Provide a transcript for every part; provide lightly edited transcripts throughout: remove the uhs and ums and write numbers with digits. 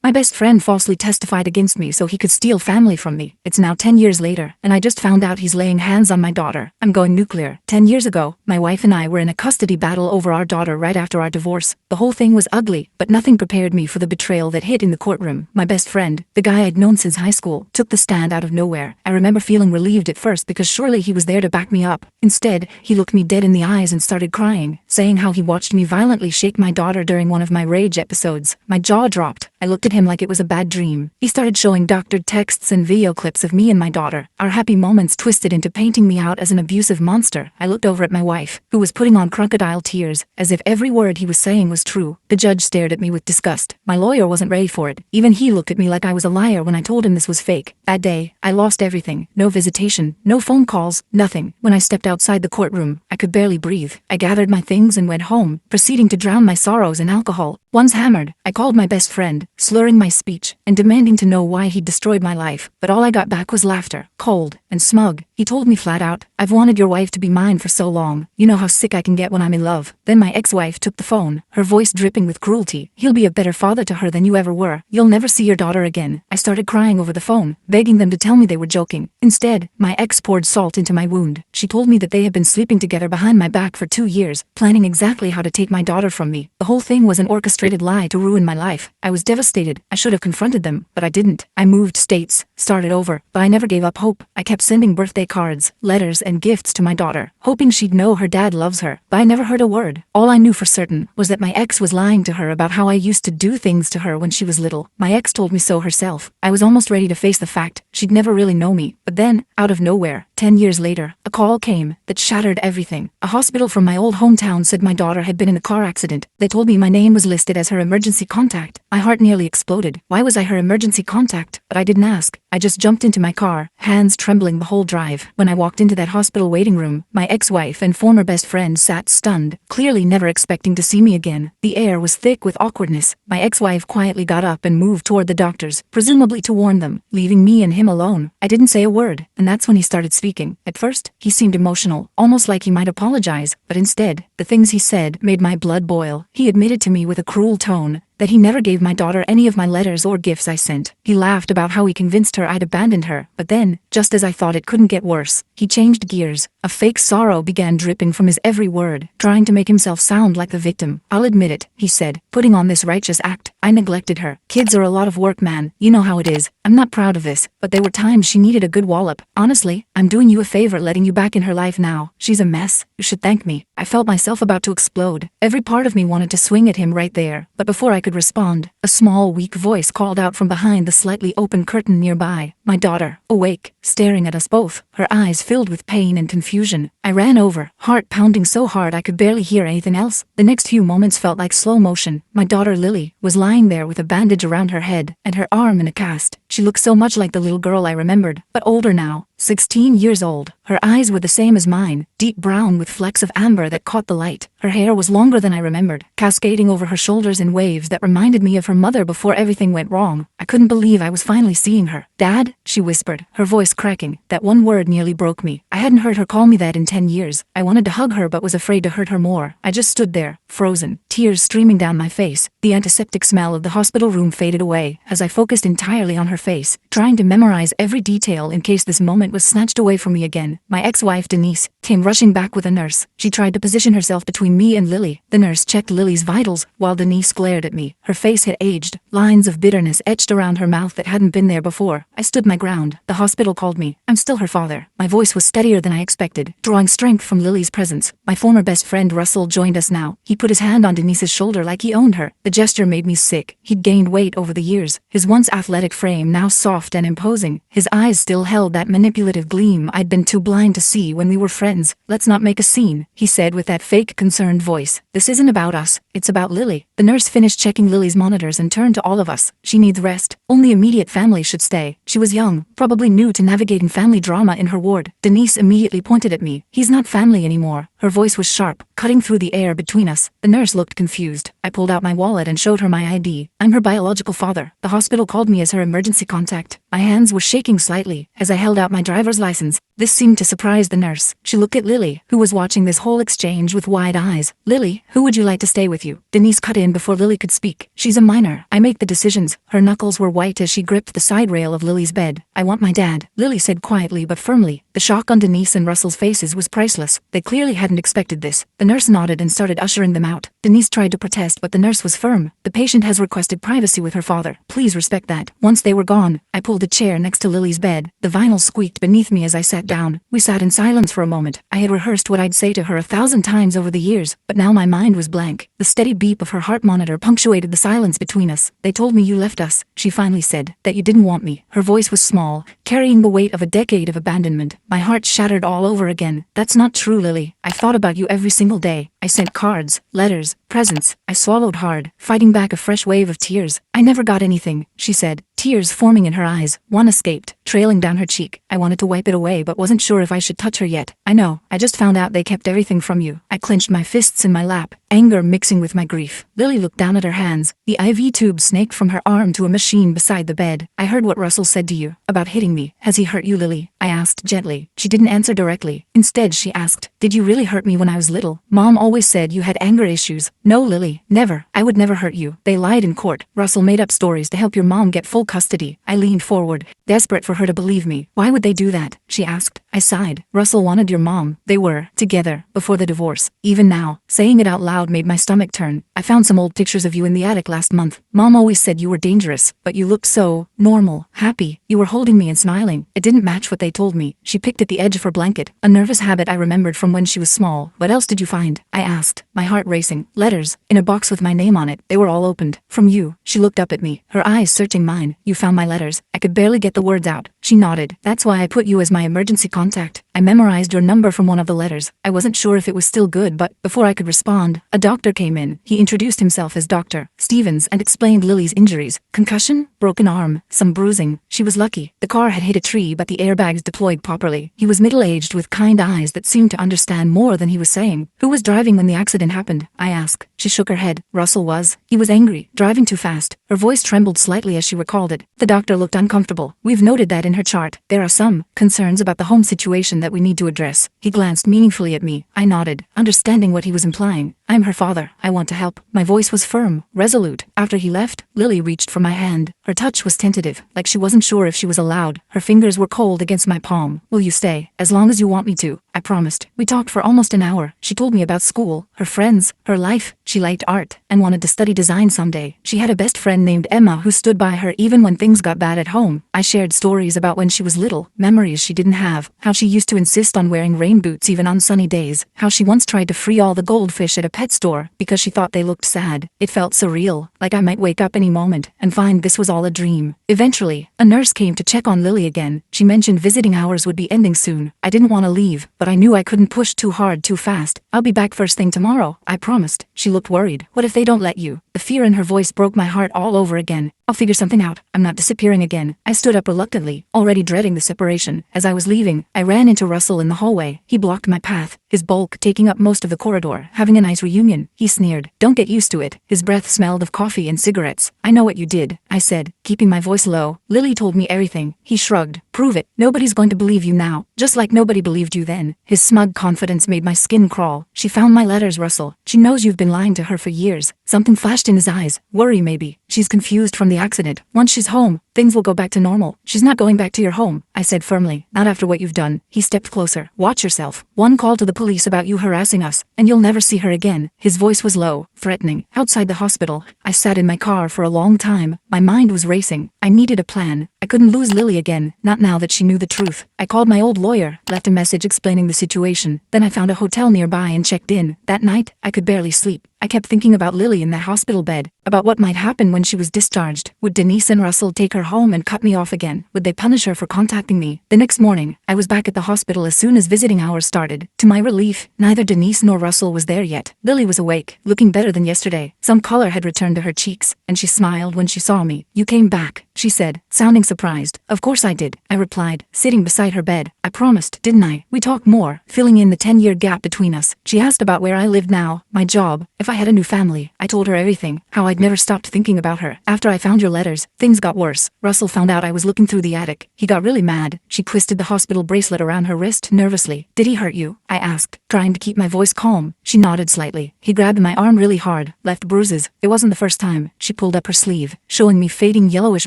My best friend falsely testified against me so he could steal family from me. It's now 10 years later, and I just found out he's laying hands on my daughter. I'm going nuclear. 10 years ago, my wife and I were in a custody battle over our daughter right after our divorce. The whole thing was ugly, but nothing prepared me for the betrayal that hit in the courtroom. My best friend, the guy I'd known since high school, took the stand out of nowhere. I remember feeling relieved at first because surely he was there to back me up. Instead, he looked me dead in the eyes and started crying, saying how he watched me violently shake my daughter during one of my rage episodes. My jaw dropped. I looked at him like it was a bad dream. He started showing doctored texts and video clips of me and my daughter. Our happy moments twisted into painting me out as an abusive monster. I looked over at my wife, who was putting on crocodile tears, as if every word he was saying was true. The judge stared at me with disgust. My lawyer wasn't ready for it. Even he looked at me like I was a liar when I told him this was fake. That day, I lost everything. No visitation, no phone calls, nothing. When I stepped outside the courtroom, I could barely breathe. I gathered my things and went home, proceeding to drown my sorrows in alcohol. Once hammered, I called my best friend, slurring my speech and demanding to know why he'd destroyed my life. But all I got back was laughter, cold and smug. He told me flat out, "I've wanted your wife to be mine for so long. You know how sick I can get when I'm in love." Then my ex-wife took the phone, her voice dripping with cruelty. "He'll be a better father to her than you ever were. You'll never see your daughter again." I started crying over the phone, begging them to tell me they were joking. Instead, my ex poured salt into my wound. She told me that they had been sleeping together behind my back for 2 years, planning exactly how to take my daughter from me. The whole thing was an orchestrated lie to ruin my life. I was devastated. I should have confronted them, but I didn't. I moved states, started over, but I never gave up hope. I kept sending birthday cards, letters, and gifts to my daughter, hoping she'd know her dad loves her, but I never heard a word. All I knew for certain was that my ex was lying to her about how I used to do things to her when she was little. My ex told me so herself. I was almost ready to face the fact she'd never really know me, but then, out of nowhere, 10 years later, a call came that shattered everything. A hospital from my old hometown said my daughter had been in a car accident. They told me my name was listed as her emergency contact. My heart nearly exploded. Why was I her emergency contact? But I didn't ask. I just jumped into my car, hands trembling the whole drive. When I walked into that hospital waiting room, my ex-wife and former best friend sat stunned, clearly never expecting to see me again. The air was thick with awkwardness. My ex-wife quietly got up and moved toward the doctors, presumably to warn them, leaving me and him alone. I didn't say a word, and that's when he started speaking. At first, he seemed emotional, almost like he might apologize, but instead, the things he said made my blood boil. He admitted to me with a cruel tone that he never gave my daughter any of my letters or gifts I sent. He laughed about how he convinced her I'd abandoned her, but then, just as I thought it couldn't get worse, he changed gears. A fake sorrow began dripping from his every word, trying to make himself sound like the victim. "I'll admit it," he said, putting on this righteous act. "I neglected her. Kids are a lot of work, man. You know how it is. I'm not proud of this, but there were times she needed a good wallop. Honestly, I'm doing you a favor letting you back in her life now. She's a mess. You should thank me." I felt myself about to explode. Every part of me wanted to swing at him right there, but before I could respond, a small, weak voice called out from behind the slightly open curtain nearby. My daughter, awake, staring at us both, her eyes filled with pain and confusion. I ran over, heart pounding so hard I could barely hear anything else. The next few moments felt like slow motion. My daughter Lily was lying there with a bandage around her head and her arm in a cast. She looked so much like the little girl I remembered, but older now. 16 years old. Her eyes were the same as mine, deep brown with flecks of amber that caught the light. Her hair was longer than I remembered, cascading over her shoulders in waves that reminded me of her mother before everything went wrong. I couldn't believe I was finally seeing her. "Dad?" she whispered, her voice cracking. That one word nearly broke me. I hadn't heard her call me that in 10 years. I wanted to hug her but was afraid to hurt her more. I just stood there, frozen, tears streaming down my face. The antiseptic smell of the hospital room faded away as I focused entirely on her face, trying to memorize every detail in case this moment was snatched away from me again. My ex-wife Denise came rushing back with a nurse. She tried to position herself between me and Lily. The nurse checked Lily's vitals while Denise glared at me. Her face had aged, lines of bitterness etched around her mouth that hadn't been there before. I stood my ground. The hospital called me. I'm still her father. My voice was steadier than I expected, drawing strength from Lily's presence. My former best friend Russell joined us now. He put his hand on Denise's shoulder like he owned her. The gesture made me sick. He'd gained weight over the years, his once athletic frame now soft and imposing. His eyes still held that manipulative gleam I'd been too blind to see when we were friends. "Let's not make a scene," he said with that fake concerned voice. "This isn't about us. It's about Lily." The nurse finished checking Lily's monitors and turned to all of us. "She needs rest. Only immediate family should stay. She was young, probably new to navigating family drama in her ward." Denise immediately pointed at me. "He's not family anymore." Her voice was sharp, cutting through the air between us. The nurse looked confused. I pulled out my wallet and showed her my ID. "I'm her biological father. The hospital called me as her emergency contact." My hands were shaking slightly as I held out my driver's license. This seemed to surprise the nurse. She looked at Lily, who was watching this whole exchange with wide eyes. Lily, who would you like to stay with you? Denise cut in before Lily could speak. She's a minor. I make the decisions. Her knuckles were white as she gripped the side rail of Lily's bed. I want my dad, Lily said quietly but firmly. The shock on Denise and Russell's faces was priceless. They clearly hadn't expected this. The nurse nodded and started ushering them out. Denise tried to protest, but the nurse was firm. The patient has requested privacy with her father. Please respect that. Once they were gone, I pulled a chair next to Lily's bed. The vinyl squeaked beneath me as I sat down. We sat in silence for a moment. I had rehearsed what I'd say to her 1,000 times over the years, but now my mind was blank. The steady beep of her heart monitor punctuated the silence between us. They told me you left us, she finally said, that you didn't want me. Her voice was small, carrying the weight of a decade of abandonment. My heart shattered all over again. That's not true, Lily. I thought about you every single day. I sent cards, letters, presents. I swallowed hard, fighting back a fresh wave of tears. I never got anything, she said, tears forming in her eyes. One escaped, trailing down her cheek. I wanted to wipe it away but wasn't sure if I should touch her yet. I know, I just found out they kept everything from you. I clenched my fists in my lap, anger mixing with my grief. Lily looked down at her hands. The IV tube snaked from her arm to a machine beside the bed. I heard what Russell said to you, about hitting me. Has he hurt you, Lily? I asked gently. She didn't answer directly. Instead, she asked, did you really hurt me when I was little? Mom always said you had anger issues. No, Lily, never. I would never hurt you. They lied in court. Russell made up stories to help your mom get full custody. I leaned forward, desperate for her to believe me. Why would they do that? She asked. I sighed. Russell wanted your mom. They were together before the divorce. Even now, saying it out loud made my stomach turn. I found some old pictures of you in the attic last month. Mom always said you were dangerous, but you looked so normal, happy. You were holding me and smiling. It didn't match what they told me. She picked at the edge of her blanket, a nervous habit I remembered from when she was small. What else did you find? I asked, my heart racing. Letters, in a box with my name on it. They were all opened. From you. She looked up at me, her eyes searching mine. You found my letters. I could barely get the words out. She nodded. That's why I put you as my emergency contact. I memorized your number from one of the letters. I wasn't sure if it was still good, but before I could respond, a doctor came in. He introduced himself as Dr. Stevens and explained Lily's injuries. Concussion, broken arm, some bruising. She was lucky. The car had hit a tree, but the airbags deployed properly. He was middle-aged with kind eyes that seemed to understand more than he was saying. Who was driving when the accident happened? I asked. She shook her head. Russell was. He was angry, driving too fast. Her voice trembled slightly as she recalled it. The doctor looked uncomfortable. We've noted that in her chart. There are some concerns about the home situation that we need to address. He glanced meaningfully at me. I nodded, understanding what he was implying. I'm her father. I want to help. My voice was firm, resolute. After he left, Lily reached for my hand. Her touch was tentative, like she wasn't sure if she was allowed. Her fingers were cold against my palm. Will you stay? As long as you want me to. I promised. We talked for almost an hour. She told me about school, her friends, her life. She liked art and wanted to study design someday. She had a best friend named Emma who stood by her even when things got bad at home. I shared stories about when she was little, memories she didn't have, how she used to insist on wearing rain boots even on sunny days, how she once tried to free all the goldfish at a pet store because she thought they looked sad. It felt surreal, like I might wake up any moment and find this was all a dream. Eventually, a nurse came to check on Lily again. She mentioned visiting hours would be ending soon. I didn't want to leave, but I knew I couldn't push too hard too fast. I'll be back first thing tomorrow, I promised. She looked worried. What if they don't let you? The fear in her voice broke my heart all over again. I'll figure something out. I'm not disappearing again. I stood up reluctantly, already dreading the separation. As I was leaving, I ran into Russell in the hallway. He blocked my path, his bulk taking up most of the corridor. Having a nice reunion, he sneered. Don't get used to it. His breath smelled of coffee and cigarettes. I know what you did, I said, keeping my voice low. Lily told me everything. He shrugged. Prove it. Nobody's going to believe you now, just like nobody believed you then. His smug confidence made my skin crawl. She found my letters, Russell. She knows you've been lying to her for years. Something flashed in his eyes. Worry, maybe. She's confused from the accident. Once she's home, things will go back to normal. She's not going back to your home, I said firmly. Not after what you've done. He stepped closer. Watch yourself. One call to the police about you harassing us, and you'll never see her again. His voice was low, threatening. Outside the hospital, I sat in my car for a long time. My mind was racing. I needed a plan. I couldn't lose Lily again, not now that she knew the truth. I called my old lawyer, left a message explaining the situation. Then I found a hotel nearby and checked in. That night, I could barely sleep. I kept thinking about Lily in that hospital bed, about what might happen when she was discharged. Would Denise and Russell take her home and cut me off again? Would they punish her for contacting me? The next morning, I was back at the hospital as soon as visiting hours started. To my relief, neither Denise nor Russell was there yet. Lily was awake, looking better than yesterday. Some color had returned to her cheeks, and she smiled when she saw me. You came back, she said, sounding surprised. Of course I did, I replied, sitting beside her bed. I promised, didn't I? We talked more, filling in the 10-year gap between us. She asked about where I lived now, my job, if I had a new family. I told her everything, how I'd never stopped thinking about her. After I found your letters, things got worse. Russell found out I was looking through the attic. He got really mad. She twisted the hospital bracelet around her wrist nervously. Did he hurt you? I asked, trying to keep my voice calm. She nodded slightly. He grabbed my arm really hard, left bruises. It wasn't the first time. She pulled up her sleeve, showing me fading yellowish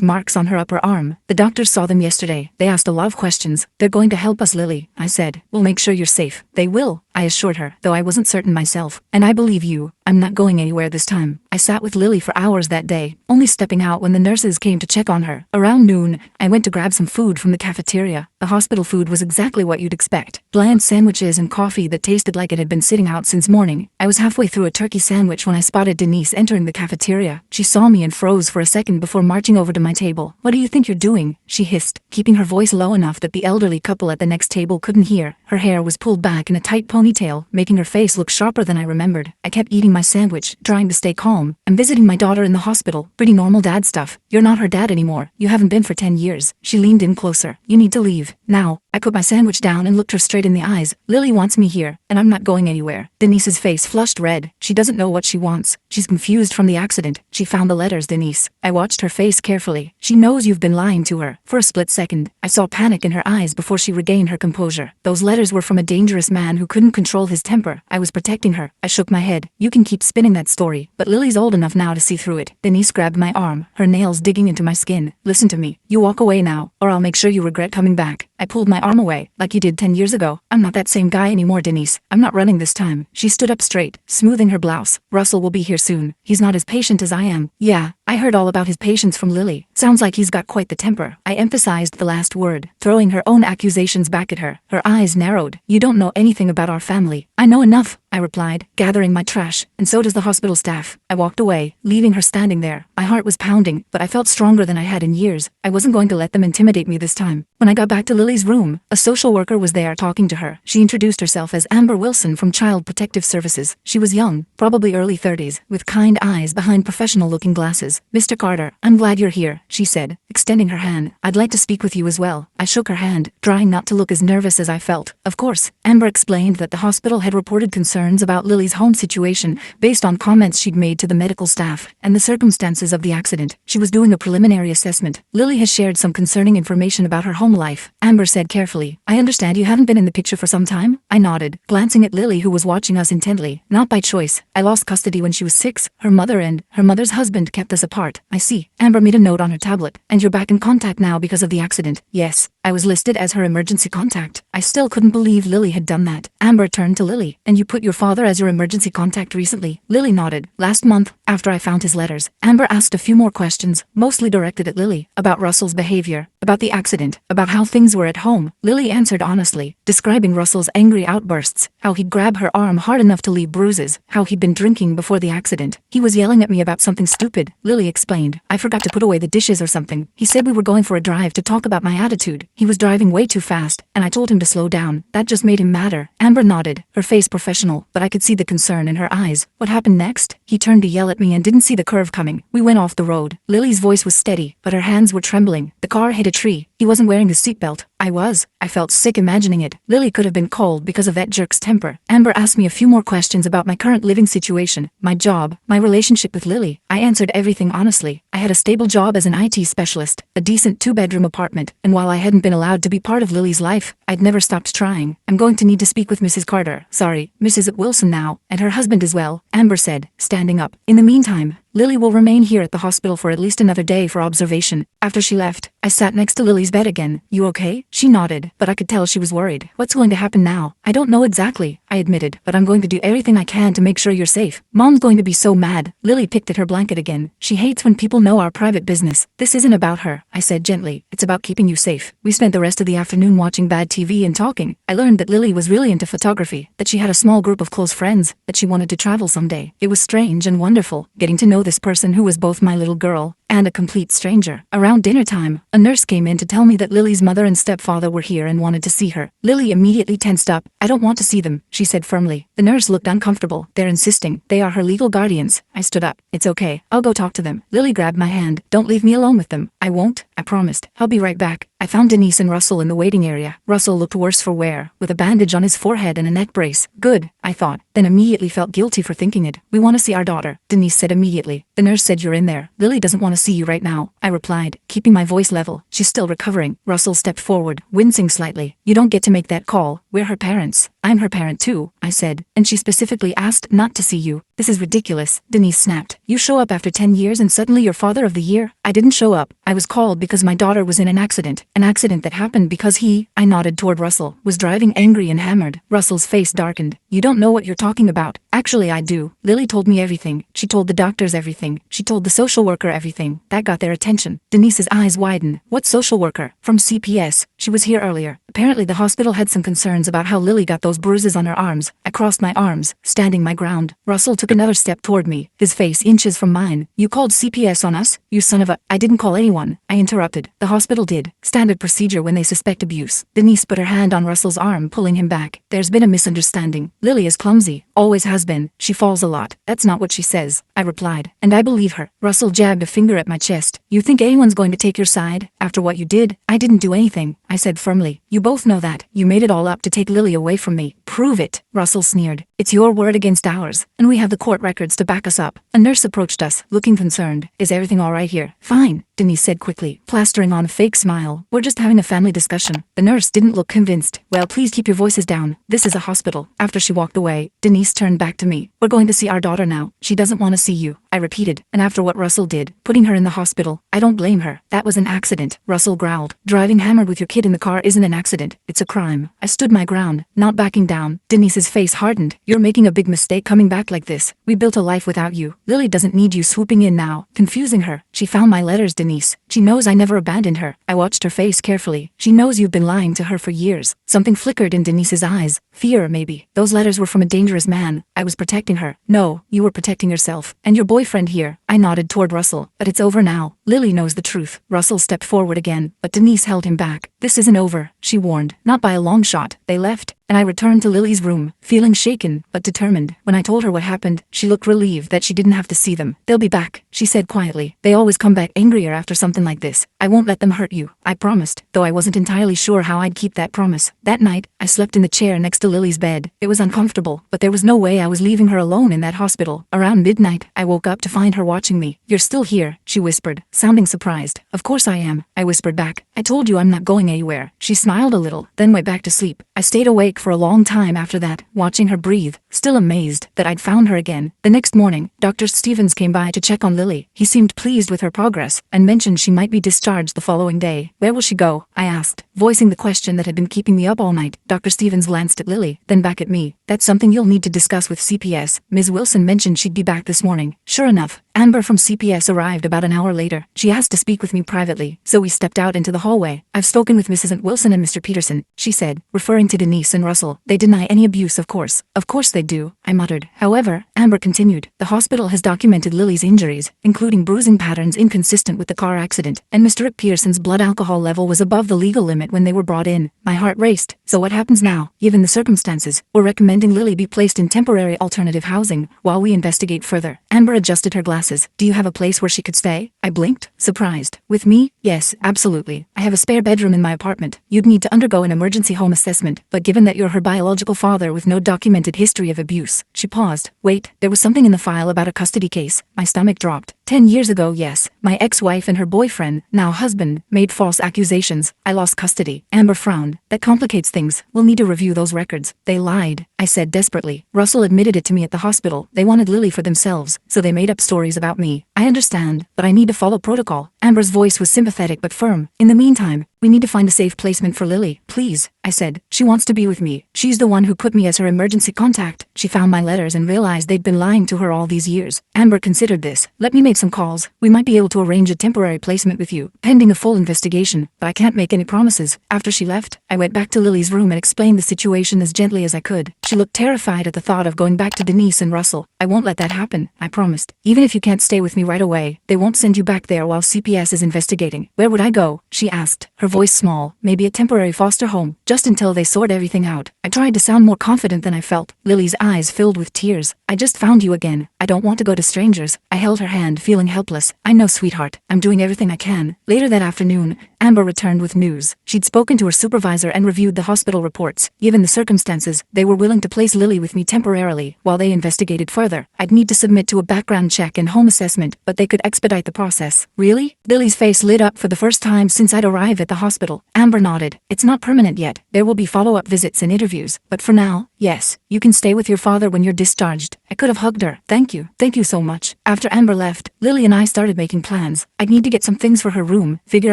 marks on her upper arm. The doctors saw them yesterday. They asked a lot of questions. They're going to help us, Lily, I said. We'll make sure you're safe. They will, I assured her, though I wasn't certain myself. And I believe you. I'm not going anywhere this time. I sat with Lily for hours that day, only stepping out when the nurses came to check on her. Around noon, I went to grab some food from the cafeteria. The hospital food was exactly what you'd expect. Bland sandwiches and coffee that tasted like it had been sitting out since morning. I was halfway through a turkey sandwich when I spotted Denise entering the cafeteria. She saw me and froze for a second before marching over to my table. What do you think you're doing? She hissed, keeping her voice low enough that the elderly couple at the next table couldn't hear. Her hair was pulled back in a tight ponytail, making her face look sharper than I remembered. I kept eating my sandwich, trying to stay calm. I'm visiting my daughter in the hospital. Pretty normal dad stuff. You're not her dad anymore. You haven't been for 10 years. She leaned in closer. You need to leave. Now. I put my sandwich down and looked her straight in the eyes. Lily wants me here, and I'm not going anywhere. Denise's face flushed red. She doesn't know what she wants. She's confused from the accident. She found the letters, Denise. I watched her face carefully. She knows you've been lying to her. For a split second, I saw panic in her eyes before she regained her composure. Those letters were from a dangerous man who couldn't control his temper. I was protecting her. I shook my head. You can keep spinning that story, but Lily's old enough now to see through it. Denise grabbed my arm, her nails digging into my skin. Listen to me. You walk away now, or I'll make sure you regret coming back. I pulled my arm away, like you did 10 years ago. I'm not that same guy anymore, Denise. I'm not running this time. She stood up straight, smoothing her blouse. Russell will be here soon. He's not as patient as I am. Yeah, I heard all about his patience from Lily. Sounds like he's got quite the temper. I emphasized the last word, throwing her own accusations back at her. Her eyes narrowed. You don't know anything about our family. I know enough, I replied, gathering my trash, and so does the hospital staff. I walked away, leaving her standing there. My heart was pounding, but I felt stronger than I had in years. I wasn't going to let them intimidate me this time. When I got back to Lily's room, a social worker was there talking to her. She introduced herself as Amber Wilson from Child Protective Services. She was young, probably early 30s, with kind eyes behind professional-looking glasses. Mr. Carter, I'm glad you're here, she said, extending her hand. I'd like to speak with you as well. I shook her hand, trying not to look as nervous as I felt. Of course, Amber explained that the hospital had reported concerns about Lily's home situation based on comments she'd made to the medical staff and the circumstances of the accident. She was doing a preliminary assessment. Lily has shared some concerning information about her home life, Amber said carefully. I understand you haven't been in the picture for some time? I nodded, glancing at Lily, who was watching us intently. Not by choice. I lost custody when she was 6. Her mother and her mother's husband kept us apart. I see. Amber made a note on her tablet. And you're back in contact now because of the accident? Yes. I was listed as her emergency contact. I still couldn't believe Lily had done that. Amber turned to Lily. And you put your father as your emergency contact recently? Lily nodded. Last month, after I found his letters. Amber asked a few more questions, mostly directed at Lily, about Russell's behavior, about the accident, about how things were at home. Lily answered honestly, describing Russell's angry outbursts, how he'd grab her arm hard enough to leave bruises, how he'd been drinking before the accident. He was yelling at me about something stupid, Lily explained. I forgot to put away the dishes or something. He said we were going for a drive to talk about my attitude. He was driving way too fast, and I told him to slow down. That just made him madder. Amber nodded, her face professional, but I could see the concern in her eyes. What happened next? He turned to yell at me and didn't see the curve coming. We went off the road. Lily's voice was steady, but her hands were trembling. The car hit a tree. He wasn't wearing his seatbelt. I was. I felt sick imagining it. Lily could have been cold because of that jerk's temper. Amber asked me a few more questions about my current living situation, my job, my relationship with Lily. I answered everything honestly. I had a stable job as an IT specialist, a decent 2-bedroom apartment, and while I hadn't been allowed to be part of Lily's life, I'd never stopped trying. I'm going to need to speak with Mrs. Carter. Sorry, Mrs. Wilson now, and her husband as well, Amber said, standing up. In the meantime, Lily will remain here at the hospital for at least another day for observation. After she left, I sat next to Lily's bed again. You okay? She nodded, but I could tell she was worried. What's going to happen now? I don't know exactly, I admitted, but I'm going to do everything I can to make sure you're safe. Mom's going to be so mad. Lily picked at her blanket again. She hates when people know our private business. This isn't about her, I said gently. It's about keeping you safe. We spent the rest of the afternoon watching bad TV and talking. I learned that Lily was really into photography, that she had a small group of close friends, that she wanted to travel someday. It was strange and wonderful, getting to know this person who was both my little girl and a complete stranger. Around dinner time, a nurse came in to tell me that Lily's mother and stepfather were here and wanted to see her. Lily immediately tensed up. I don't want to see them, she said firmly. The nurse looked uncomfortable. They're insisting. They are her legal guardians. I stood up. It's okay. I'll go talk to them. Lily grabbed my hand. Don't leave me alone with them. I won't. I promised. I'll be right back. I found Denise and Russell in the waiting area. Russell looked worse for wear, with a bandage on his forehead and a neck brace. Good, I thought, then immediately felt guilty for thinking it. We want to see our daughter, Denise said immediately. The nurse said you're in there. Lily doesn't want to see you right now, I replied, keeping my voice level. She's still recovering. Russell stepped forward, wincing slightly. You don't get to make that call. We're her parents. I'm her parent too, I said, and she specifically asked not to see you. This is ridiculous, Denise snapped. You show up after 10 years and suddenly you're father of the year? I didn't show up. I was called because my daughter was in an accident. An accident that happened because he, I nodded toward Russell, was driving angry and hammered. Russell's face darkened. You don't know what you're talking about. Actually I do. Lily told me everything. She told the doctors everything. She told the social worker everything. That got their attention. Denise's eyes widened. What social worker? From CPS. She was here earlier. Apparently the hospital had some concerns about how Lily got those bruises on her arms. I crossed my arms, standing my ground. Russell took another step toward me, his face inches from mine. You called CPS on us? You son of a— I didn't call anyone, I interrupted. The hospital did. Standard procedure when they suspect abuse. Denise put her hand on Russell's arm, pulling him back. There's been a misunderstanding. Lily is clumsy. Always has been. She falls a lot. That's not what she says, I replied, and I believe her. Russell jabbed a finger at my chest. You think anyone's going to take your side? After what you did? I didn't do anything, I said firmly. You both know that. You made it all up to take Lily away from me. Prove it, Russell sneered. It's your word against ours, and we have the court records to back us up. A nurse approached us, looking concerned. Is everything all right here? Fine, Denise said quickly, plastering on a fake smile. We're just having a family discussion. The nurse didn't look convinced. Well, please keep your voices down. This is a hospital. After she walked away, Denise turned back to me. We're going to see our daughter now. She doesn't want to see you, I repeated. And after what Russell did, putting her in the hospital, I don't blame her. That was an accident, Russell growled. Driving hammered with your kid in the car isn't an accident. It's a crime. I stood my ground, not backing down. Denise's face hardened. You're making a big mistake coming back like this. We built a life without you. Lily doesn't need you swooping in now, confusing her. She found my letters, Denise. She knows I never abandoned her. I watched her face carefully. She knows you've been lying to her for years. Something flickered in Denise's eyes. Fear, maybe. Those letters were from a dangerous man. I was protecting her. No, you were protecting yourself. And your boyfriend here. I nodded toward Russell. But it's over now. Lily knows the truth. Russell stepped forward again, but Denise held him back. This isn't over, she warned. Not by a long shot. They left, and I returned to Lily's room, feeling shaken, but determined. When I told her what happened, she looked relieved that she didn't have to see them. They'll be back, she said quietly. They always come back angrier after something like this. I won't let them hurt you, I promised, though I wasn't entirely sure how I'd keep that promise. That night, I slept in the chair next to Lily's bed. It was uncomfortable, but there was no way I was leaving her alone in that hospital. Around midnight, I woke up to find her watching me. You're still here, she whispered, sounding surprised. Of course I am, I whispered back. I told you I'm not going anywhere. She smiled a little, then went back to sleep. I stayed awake for a long time after that, watching her breathe, still amazed that I'd found her again. The next morning, Dr. Stevens came by to check on Lily. He seemed pleased with her progress, and mentioned she might be discharged the following day. Where will she go? I asked, voicing the question that had been keeping me up all night. Dr. Stevens glanced at Lily, then back at me. That's something you'll need to discuss with CPS. Ms. Wilson mentioned she'd be back this morning. Sure enough, Amber from CPS arrived about an hour later. She asked to speak with me privately, so we stepped out into the hallway. I've spoken with Mrs. Wilson and Mr. Peterson, she said, referring to Denise and Russell. They deny any abuse, of course. Of course they do, I muttered. However, Amber continued, the hospital has documented Lily's injuries, including bruising patterns inconsistent with the car accident, and Mr. Pearson's blood alcohol level was above the legal limit when they were brought in. My heart raced. So what happens now? Given the circumstances, we're recommending Lily be placed in temporary alternative housing while we investigate further. Amber adjusted her glasses. Do you have a place where she could stay? I blinked, surprised. With me? Yes, absolutely. I have a spare bedroom in my apartment. You'd need to undergo an emergency home assessment, but given that you're her biological father with no documented history of abuse. She paused. Wait, there was something in the file about a custody case. My stomach dropped. 10 years ago, yes. My ex-wife and her boyfriend, now husband, made false accusations. I lost custody. Amber frowned. That complicates things. We'll need to review those records. They lied, I said desperately. Russell admitted it to me at the hospital. They wanted Lily for themselves, so they made up stories about me. I understand, but I need to follow protocol. Amber's voice was sympathetic but firm. In the meantime, we need to find a safe placement for Lily, please, I said. She wants to be with me. She's the one who put me as her emergency contact. She found my letters and realized they'd been lying to her all these years. Amber considered this. Let me make some calls. We might be able to arrange a temporary placement with you, pending a full investigation, but I can't make any promises. After she left, I went back to Lily's room and explained the situation as gently as I could. She looked terrified at the thought of going back to Denise and Russell. I won't let that happen, I promised. Even if you can't stay with me right away, they won't send you back there while CPS is investigating. Where would I go? She asked, her voice small. Maybe a temporary foster home, just until they sort everything out. I tried to sound more confident than I felt. Lily's eyes filled with tears. I just found you again. I don't want to go to strangers. I held her hand, feeling helpless. I know, sweetheart. I'm doing everything I can. Later that afternoon, Amber returned with news. She'd spoken to her supervisor and reviewed the hospital reports. Given the circumstances, they were willing to place Lily with me temporarily while they investigated further. I'd need to submit to a background check and home assessment, but they could expedite the process. Really? Lily's face lit up for the first time since I'd arrived at the hospital. Amber nodded. It's not permanent yet. There will be follow-up visits and interviews. But for now, yes, you can stay with your father when you're discharged. I could have hugged her. Thank you. Thank you so much. After Amber left, Lily and I started making plans. I'd need to get some things for her room, figure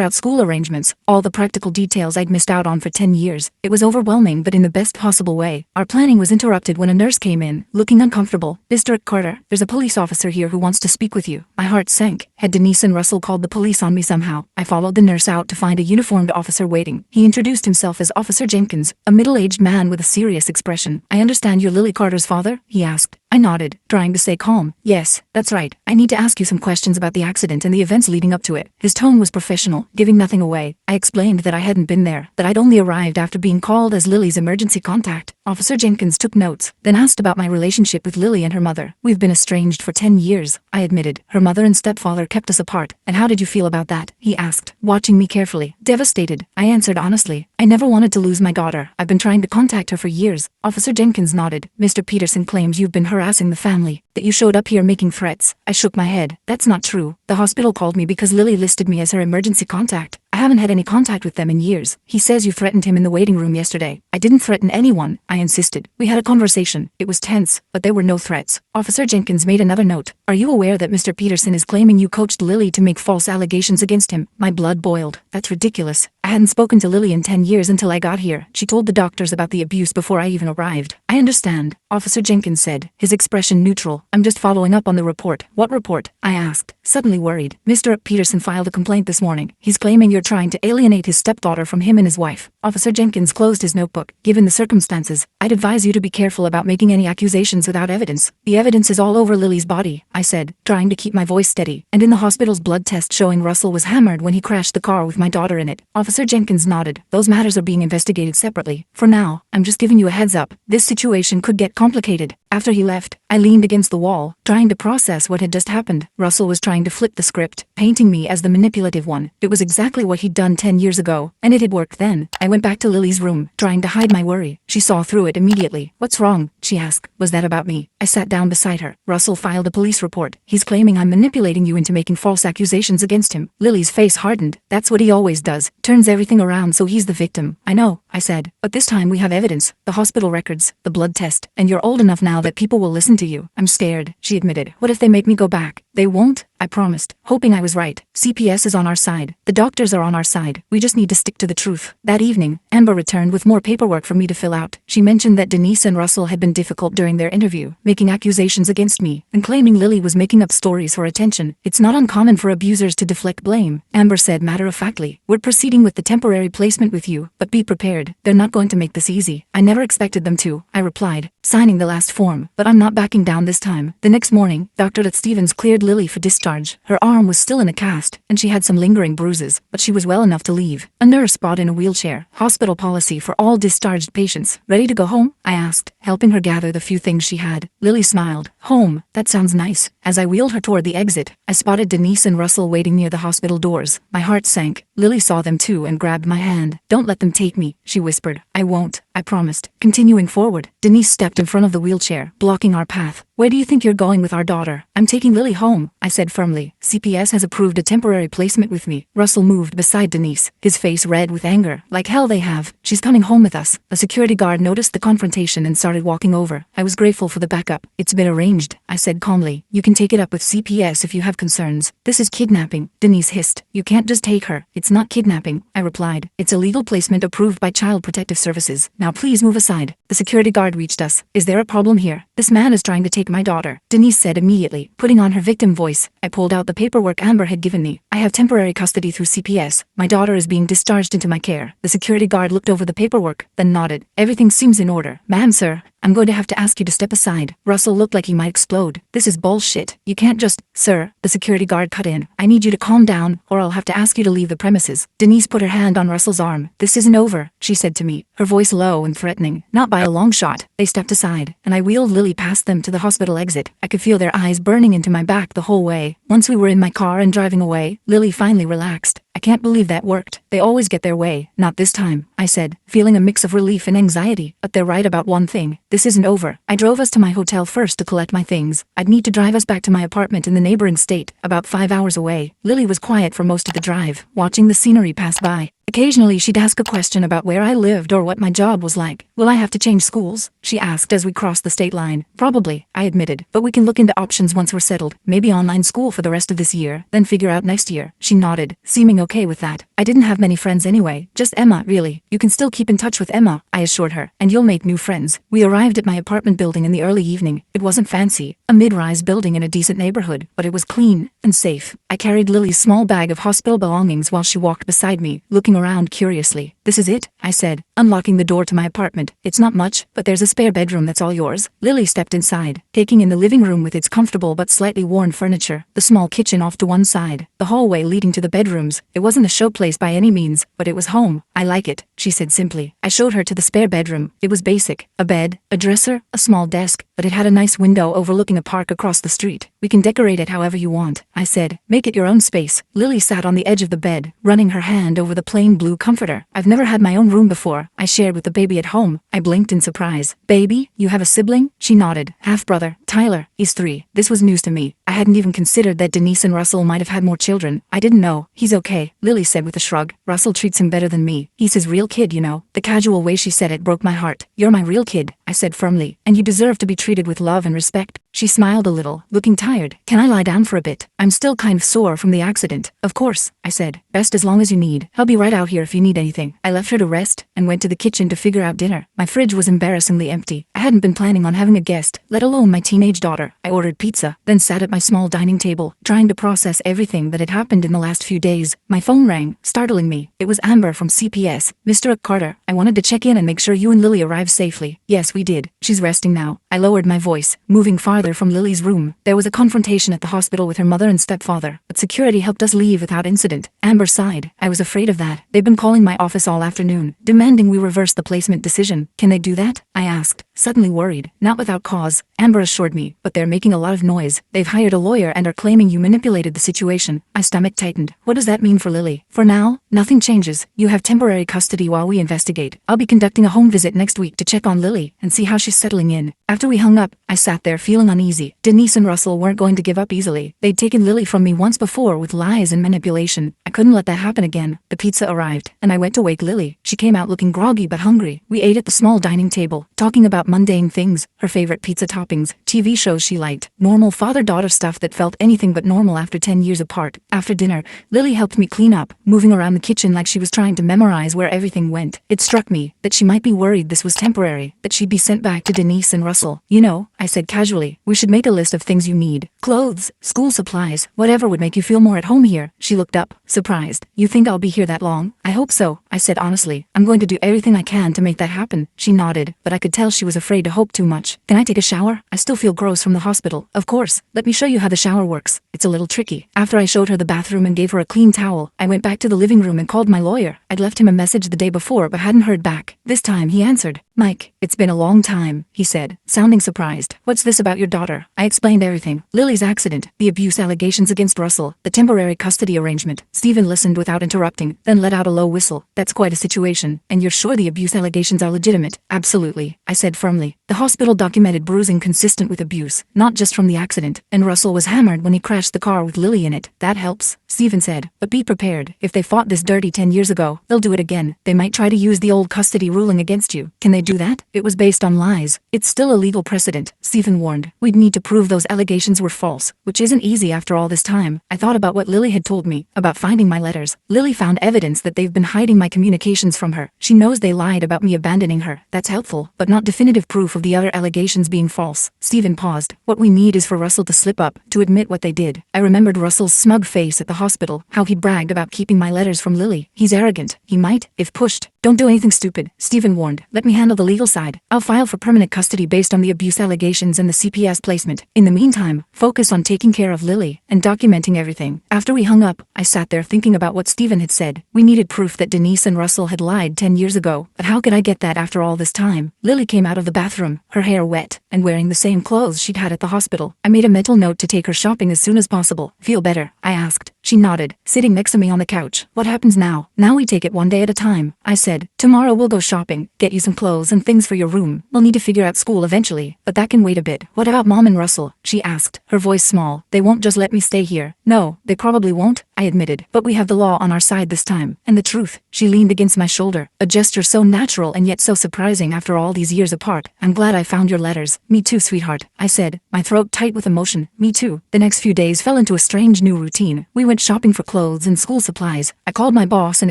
out school arrangements, all the practical details I'd missed out on for 10 years. It was overwhelming, but in the best possible way. Our planning was interrupted when a nurse came in, looking uncomfortable. Mr. Carter, there's a police officer here who wants to speak with you. My heart sank. Had Denise and Russell called the police on me somehow? I followed the nurse out to find a uniformed officer waiting. He introduced himself as Officer Jenkins, a middle-aged man with a serious expression. I understand you're Lily Carter's father? He asked. I nodded, trying to stay calm. Yes, that's right. I need to ask you some questions about the accident and the events leading up to it. His tone was professional, giving nothing away. I explained that I hadn't been there, that I'd only arrived after being called as Lily's emergency contact. Officer Jenkins took notes, then asked about my relationship with Lily and her mother. We've been estranged for 10 years, I admitted. Her mother and stepfather kept us apart. And how did you feel about that? He asked, watching me carefully. Devastated, I answered honestly. I never wanted to lose my daughter. I've been trying to contact her for years. Officer Jenkins nodded. Mr. Peterson claims you've been harassing the family, that you showed up here making threats. I shook my head. That's not true. The hospital called me because Lily listed me as her emergency contact. I haven't had any contact with them in years. He says you threatened him in the waiting room yesterday. I didn't threaten anyone, I insisted. We had a conversation. It was tense, but there were no threats. Officer Jenkins made another note. Are you aware that Mr. Peterson is claiming you coached Lily to make false allegations against him? My blood boiled. That's ridiculous. I hadn't spoken to Lily in 10 years until I got here. She told the doctors about the abuse before I even arrived. I understand, Officer Jenkins said, his expression neutral. I'm just following up on the report. What report? I asked, suddenly worried. Mr. Peterson filed a complaint this morning. He's claiming you're trying to alienate his stepdaughter from him and his wife. Officer Jenkins closed his notebook. Given the circumstances, I'd advise you to be careful about making any accusations without evidence. The evidence is all over Lily's body, I said, trying to keep my voice steady, and in the hospital's blood test showing Russell was hammered when he crashed the car with my daughter in it. Officer Jenkins nodded. Those matters are being investigated separately. For now, I'm just giving you a heads up. This situation could get complicated. After he left, I leaned against the wall, trying to process what had just happened. Russell was trying to flip the script, painting me as the manipulative one. It was exactly what he'd done 10 years ago, and it had worked then. I went back to Lily's room, trying to hide my worry. She saw through it immediately. What's wrong? She asked. Was that about me? I sat down beside her. Russell filed a police report. He's claiming I'm manipulating you into making false accusations against him. Lily's face hardened. That's what he always does. Turns everything around so he's the victim. I know, I said. But this time we have evidence. The hospital records, the blood test, and you're old enough now that people will listen to you. I'm scared, she admitted. What if they make me go back? They won't, I promised, hoping I was right. CPS is on our side. The doctors are on our side. We just need to stick to the truth. That evening, Amber returned with more paperwork for me to fill out. She mentioned that Denise and Russell had been difficult during their interview, making accusations against me, and claiming Lily was making up stories for attention. It's not uncommon for abusers to deflect blame, Amber said matter-of-factly. We're proceeding with the temporary placement with you, but be prepared. They're not going to make this easy. I never expected them to, I replied, signing the last form, but I'm not backing down this time. The next morning, Dr. Stevens cleared Lily for discharge. Her arm was still in a cast, and she had some lingering bruises, but she was well enough to leave. A nurse brought in a wheelchair. Hospital policy for all discharged patients. Ready to go home? I asked, helping her gather the few things she had. Lily smiled. Home? That sounds nice. As I wheeled her toward the exit, I spotted Denise and Russell waiting near the hospital doors. My heart sank. Lily saw them too and grabbed my hand. Don't let them take me, she whispered. I won't, I promised. Continuing forward, Denise stepped in front of the wheelchair, blocking our path. Where do you think you're going with our daughter? I'm taking Lily home, I said firmly. CPS has approved a temporary placement with me. Russell moved beside Denise, his face red with anger. Like hell they have. She's coming home with us. A security guard noticed the confrontation and started walking over. I was grateful for the backup. It's been arranged, I said calmly. You can take it up with CPS if you have concerns. This is kidnapping, Denise hissed. You can't just take her. It's not kidnapping, I replied. It's a legal placement approved by Child Protective Services. Now please move aside. The security guard reached us. Is there a problem here? This man is trying to take my daughter, Denise said immediately, putting on her victim voice. I pulled out the paperwork Amber had given me. I have temporary custody through CPS. My daughter is being discharged into my care. The security guard looked over the paperwork, then nodded. Everything seems in order. Ma'am, sir, I'm going to have to ask you to step aside. Russell looked like he might explode. This is bullshit. You can't just— Sir, the security guard cut in. I need you to calm down, or I'll have to ask you to leave the premises. Denise put her hand on Russell's arm. This isn't over, she said to me, her voice low and threatening. Not by a long shot. They stepped aside, and I wheeled Lily past them to the hospital exit. I could feel their eyes burning into my back the whole way. Once we were in my car and driving away, Lily finally relaxed. I can't believe that worked. They always get their way. Not this time, I said, feeling a mix of relief and anxiety. But they're right about one thing. This isn't over. I drove us to my hotel first to collect my things. I'd need to drive us back to my apartment in the neighboring state, about 5 hours away. Lily was quiet for most of the drive, watching the scenery pass by. Occasionally she'd ask a question about where I lived or what my job was like. Will I have to change schools? She asked as we crossed the state line. Probably, I admitted, but we can look into options once we're settled. Maybe online school for the rest of this year, then figure out next year. She nodded, seeming okay with that. I didn't have many friends anyway, just Emma, really. You can still keep in touch with Emma, I assured her, and you'll make new friends. We arrived at my apartment building in the early evening. It wasn't fancy, a mid-rise building in a decent neighborhood, but it was clean and safe. I carried Lily's small bag of hospital belongings while she walked beside me, looking around curiously. This is it, I said, unlocking the door to my apartment. It's not much, but there's a spare bedroom that's all yours. Lily stepped inside, taking in the living room with its comfortable but slightly worn furniture, the small kitchen off to one side, the hallway leading to the bedrooms. It wasn't a showplace by any means, but it was home. I like it, she said simply. I showed her to the spare bedroom. It was basic. A bed, a dresser, a small desk, but it had a nice window overlooking a park across the street. We can decorate it however you want, I said. Make it your own space. Lily sat on the edge of the bed, running her hand over the plain blue comforter. I've never had my own room before, I shared with the baby at home. I blinked in surprise. Baby, you have a sibling? She nodded. Half-brother, Tyler. He's 3. This was news to me. I hadn't even considered that Denise and Russell might have had more children. I didn't know. He's okay, Lily said with a shrug. Russell treats him better than me. He's his real kid, you know. The casual way she said it broke my heart. You're my real kid, I said firmly, and you deserve to be treated with love and respect. She smiled a little, looking tired. Can I lie down for a bit? I'm still kind of sore from the accident. Of course, I said. Rest as long as you need. I'll be right out here if you need anything. I left her to rest and went to the kitchen to figure out dinner. My fridge was embarrassingly empty. I hadn't been planning on having a guest, let alone my teenage daughter. I ordered pizza, then sat at my small dining table, trying to process everything that had happened in the last few days. My phone rang, startling me. It was Amber from CPS. Mr. Carter, I wanted to check in and make sure you and Lily arrived safely. Yes, we did. She's resting now. I lowered my voice, moving farther from Lily's room. There was a confrontation at the hospital with her mother and stepfather, but security helped us leave without incident. Amber sighed. I was afraid of that. They've been calling my office all afternoon, demanding we reverse the placement decision. Can they do that? I asked, suddenly worried. Not without cause, Amber assured me, but they're making a lot of noise. They've hired a lawyer and are claiming you manipulated the situation. My stomach tightened. What does that mean for Lily? For now, nothing changes. You have temporary custody while we investigate. I'll be conducting a home visit next week to check on Lily and see how she's settling in. After we hung up, I sat there feeling uneasy. Denise and Russell weren't going to give up easily. They'd taken Lily from me once before with lies and manipulation. I couldn't let that happen again. The pizza arrived, and I went to wake Lily. She came out looking groggy but hungry. We ate at the small dining table, talking about mundane things, her favorite pizza toppings, TV shows she liked, normal father-daughter stuff that felt anything but normal after 10 years apart. After dinner, Lily helped me clean up, moving around the kitchen like she was trying to memorize where everything went. It struck me that she might be worried this was temporary, that she'd be sent back to Denise and Russell. You know, I said casually, we should make a list of things you need. Clothes, school supplies, whatever would make you feel more at home here. She looked up, surprised. You think I'll be here that long? I hope so, I said honestly. I'm going to do everything I can to make that happen. She nodded, but I could tell she was afraid to hope too much. Can I take a shower? I still feel gross from the hospital. Of course, let me show you how the shower works. It's a little tricky. After I showed her the bathroom and gave her a clean towel, I went back to the living room and called my lawyer. I'd left him a message the day before but hadn't heard back. This time he answered. Mike, it's been a long time, he said, sounding surprised. What's this about your daughter? I explained everything. Lily's accident, the abuse allegations against Russell, the temporary custody arrangement. Stephen listened without interrupting, then let out a low whistle. That's quite a situation. And you're sure the abuse allegations are legitimate? Absolutely, I said firmly. The hospital documented bruising consistent with abuse, not just from the accident, and Russell was hammered when he crashed the car with Lily in it. That helps, Stephen said, but be prepared. If they fought this dirty 10 years ago, they'll do it again. They might try to use the old custody ruling against you. Can they do do that? It was based on lies. It's still a legal precedent, Stephen warned. We'd need to prove those allegations were false, which isn't easy after all this time. I thought about what Lily had told me, about finding my letters. Lily found evidence that they've been hiding my communications from her. She knows they lied about me abandoning her. That's helpful, but not definitive proof of the other allegations being false. Stephen paused. What we need is for Russell to slip up, to admit what they did. I remembered Russell's smug face at the hospital, how he bragged about keeping my letters from Lily. He's arrogant. He might, if pushed. Don't do anything stupid, Stephen warned. Let me handle the legal side. I'll file for permanent custody based on the abuse allegations and the CPS placement. In the meantime, focus on taking care of Lily and documenting everything. After we hung up, I sat there thinking about what Stephen had said. We needed proof that Denise and Russell had lied 10 years ago, but how could I get that after all this time? Lily came out of the bathroom, her hair wet, and wearing the same clothes she'd had at the hospital. I made a mental note to take her shopping as soon as possible. Feel better? I asked. She nodded, sitting next to me on the couch. What happens now? Now we take it one day at a time, I said. Tomorrow we'll go shopping, get you some clothes and things for your room. We'll need to figure out school eventually, but that can wait a bit. What about Mom and Russell? She asked, her voice small. They won't just let me stay here. No, they probably won't, I admitted. But we have the law on our side this time, and the truth. She leaned against my shoulder, a gesture so natural and yet so surprising after all these years apart. I'm glad I found your letters. Me too, sweetheart, I said, my throat tight with emotion. Me too. The next few days fell into a strange new routine. We went shopping for clothes and school supplies. I called my boss and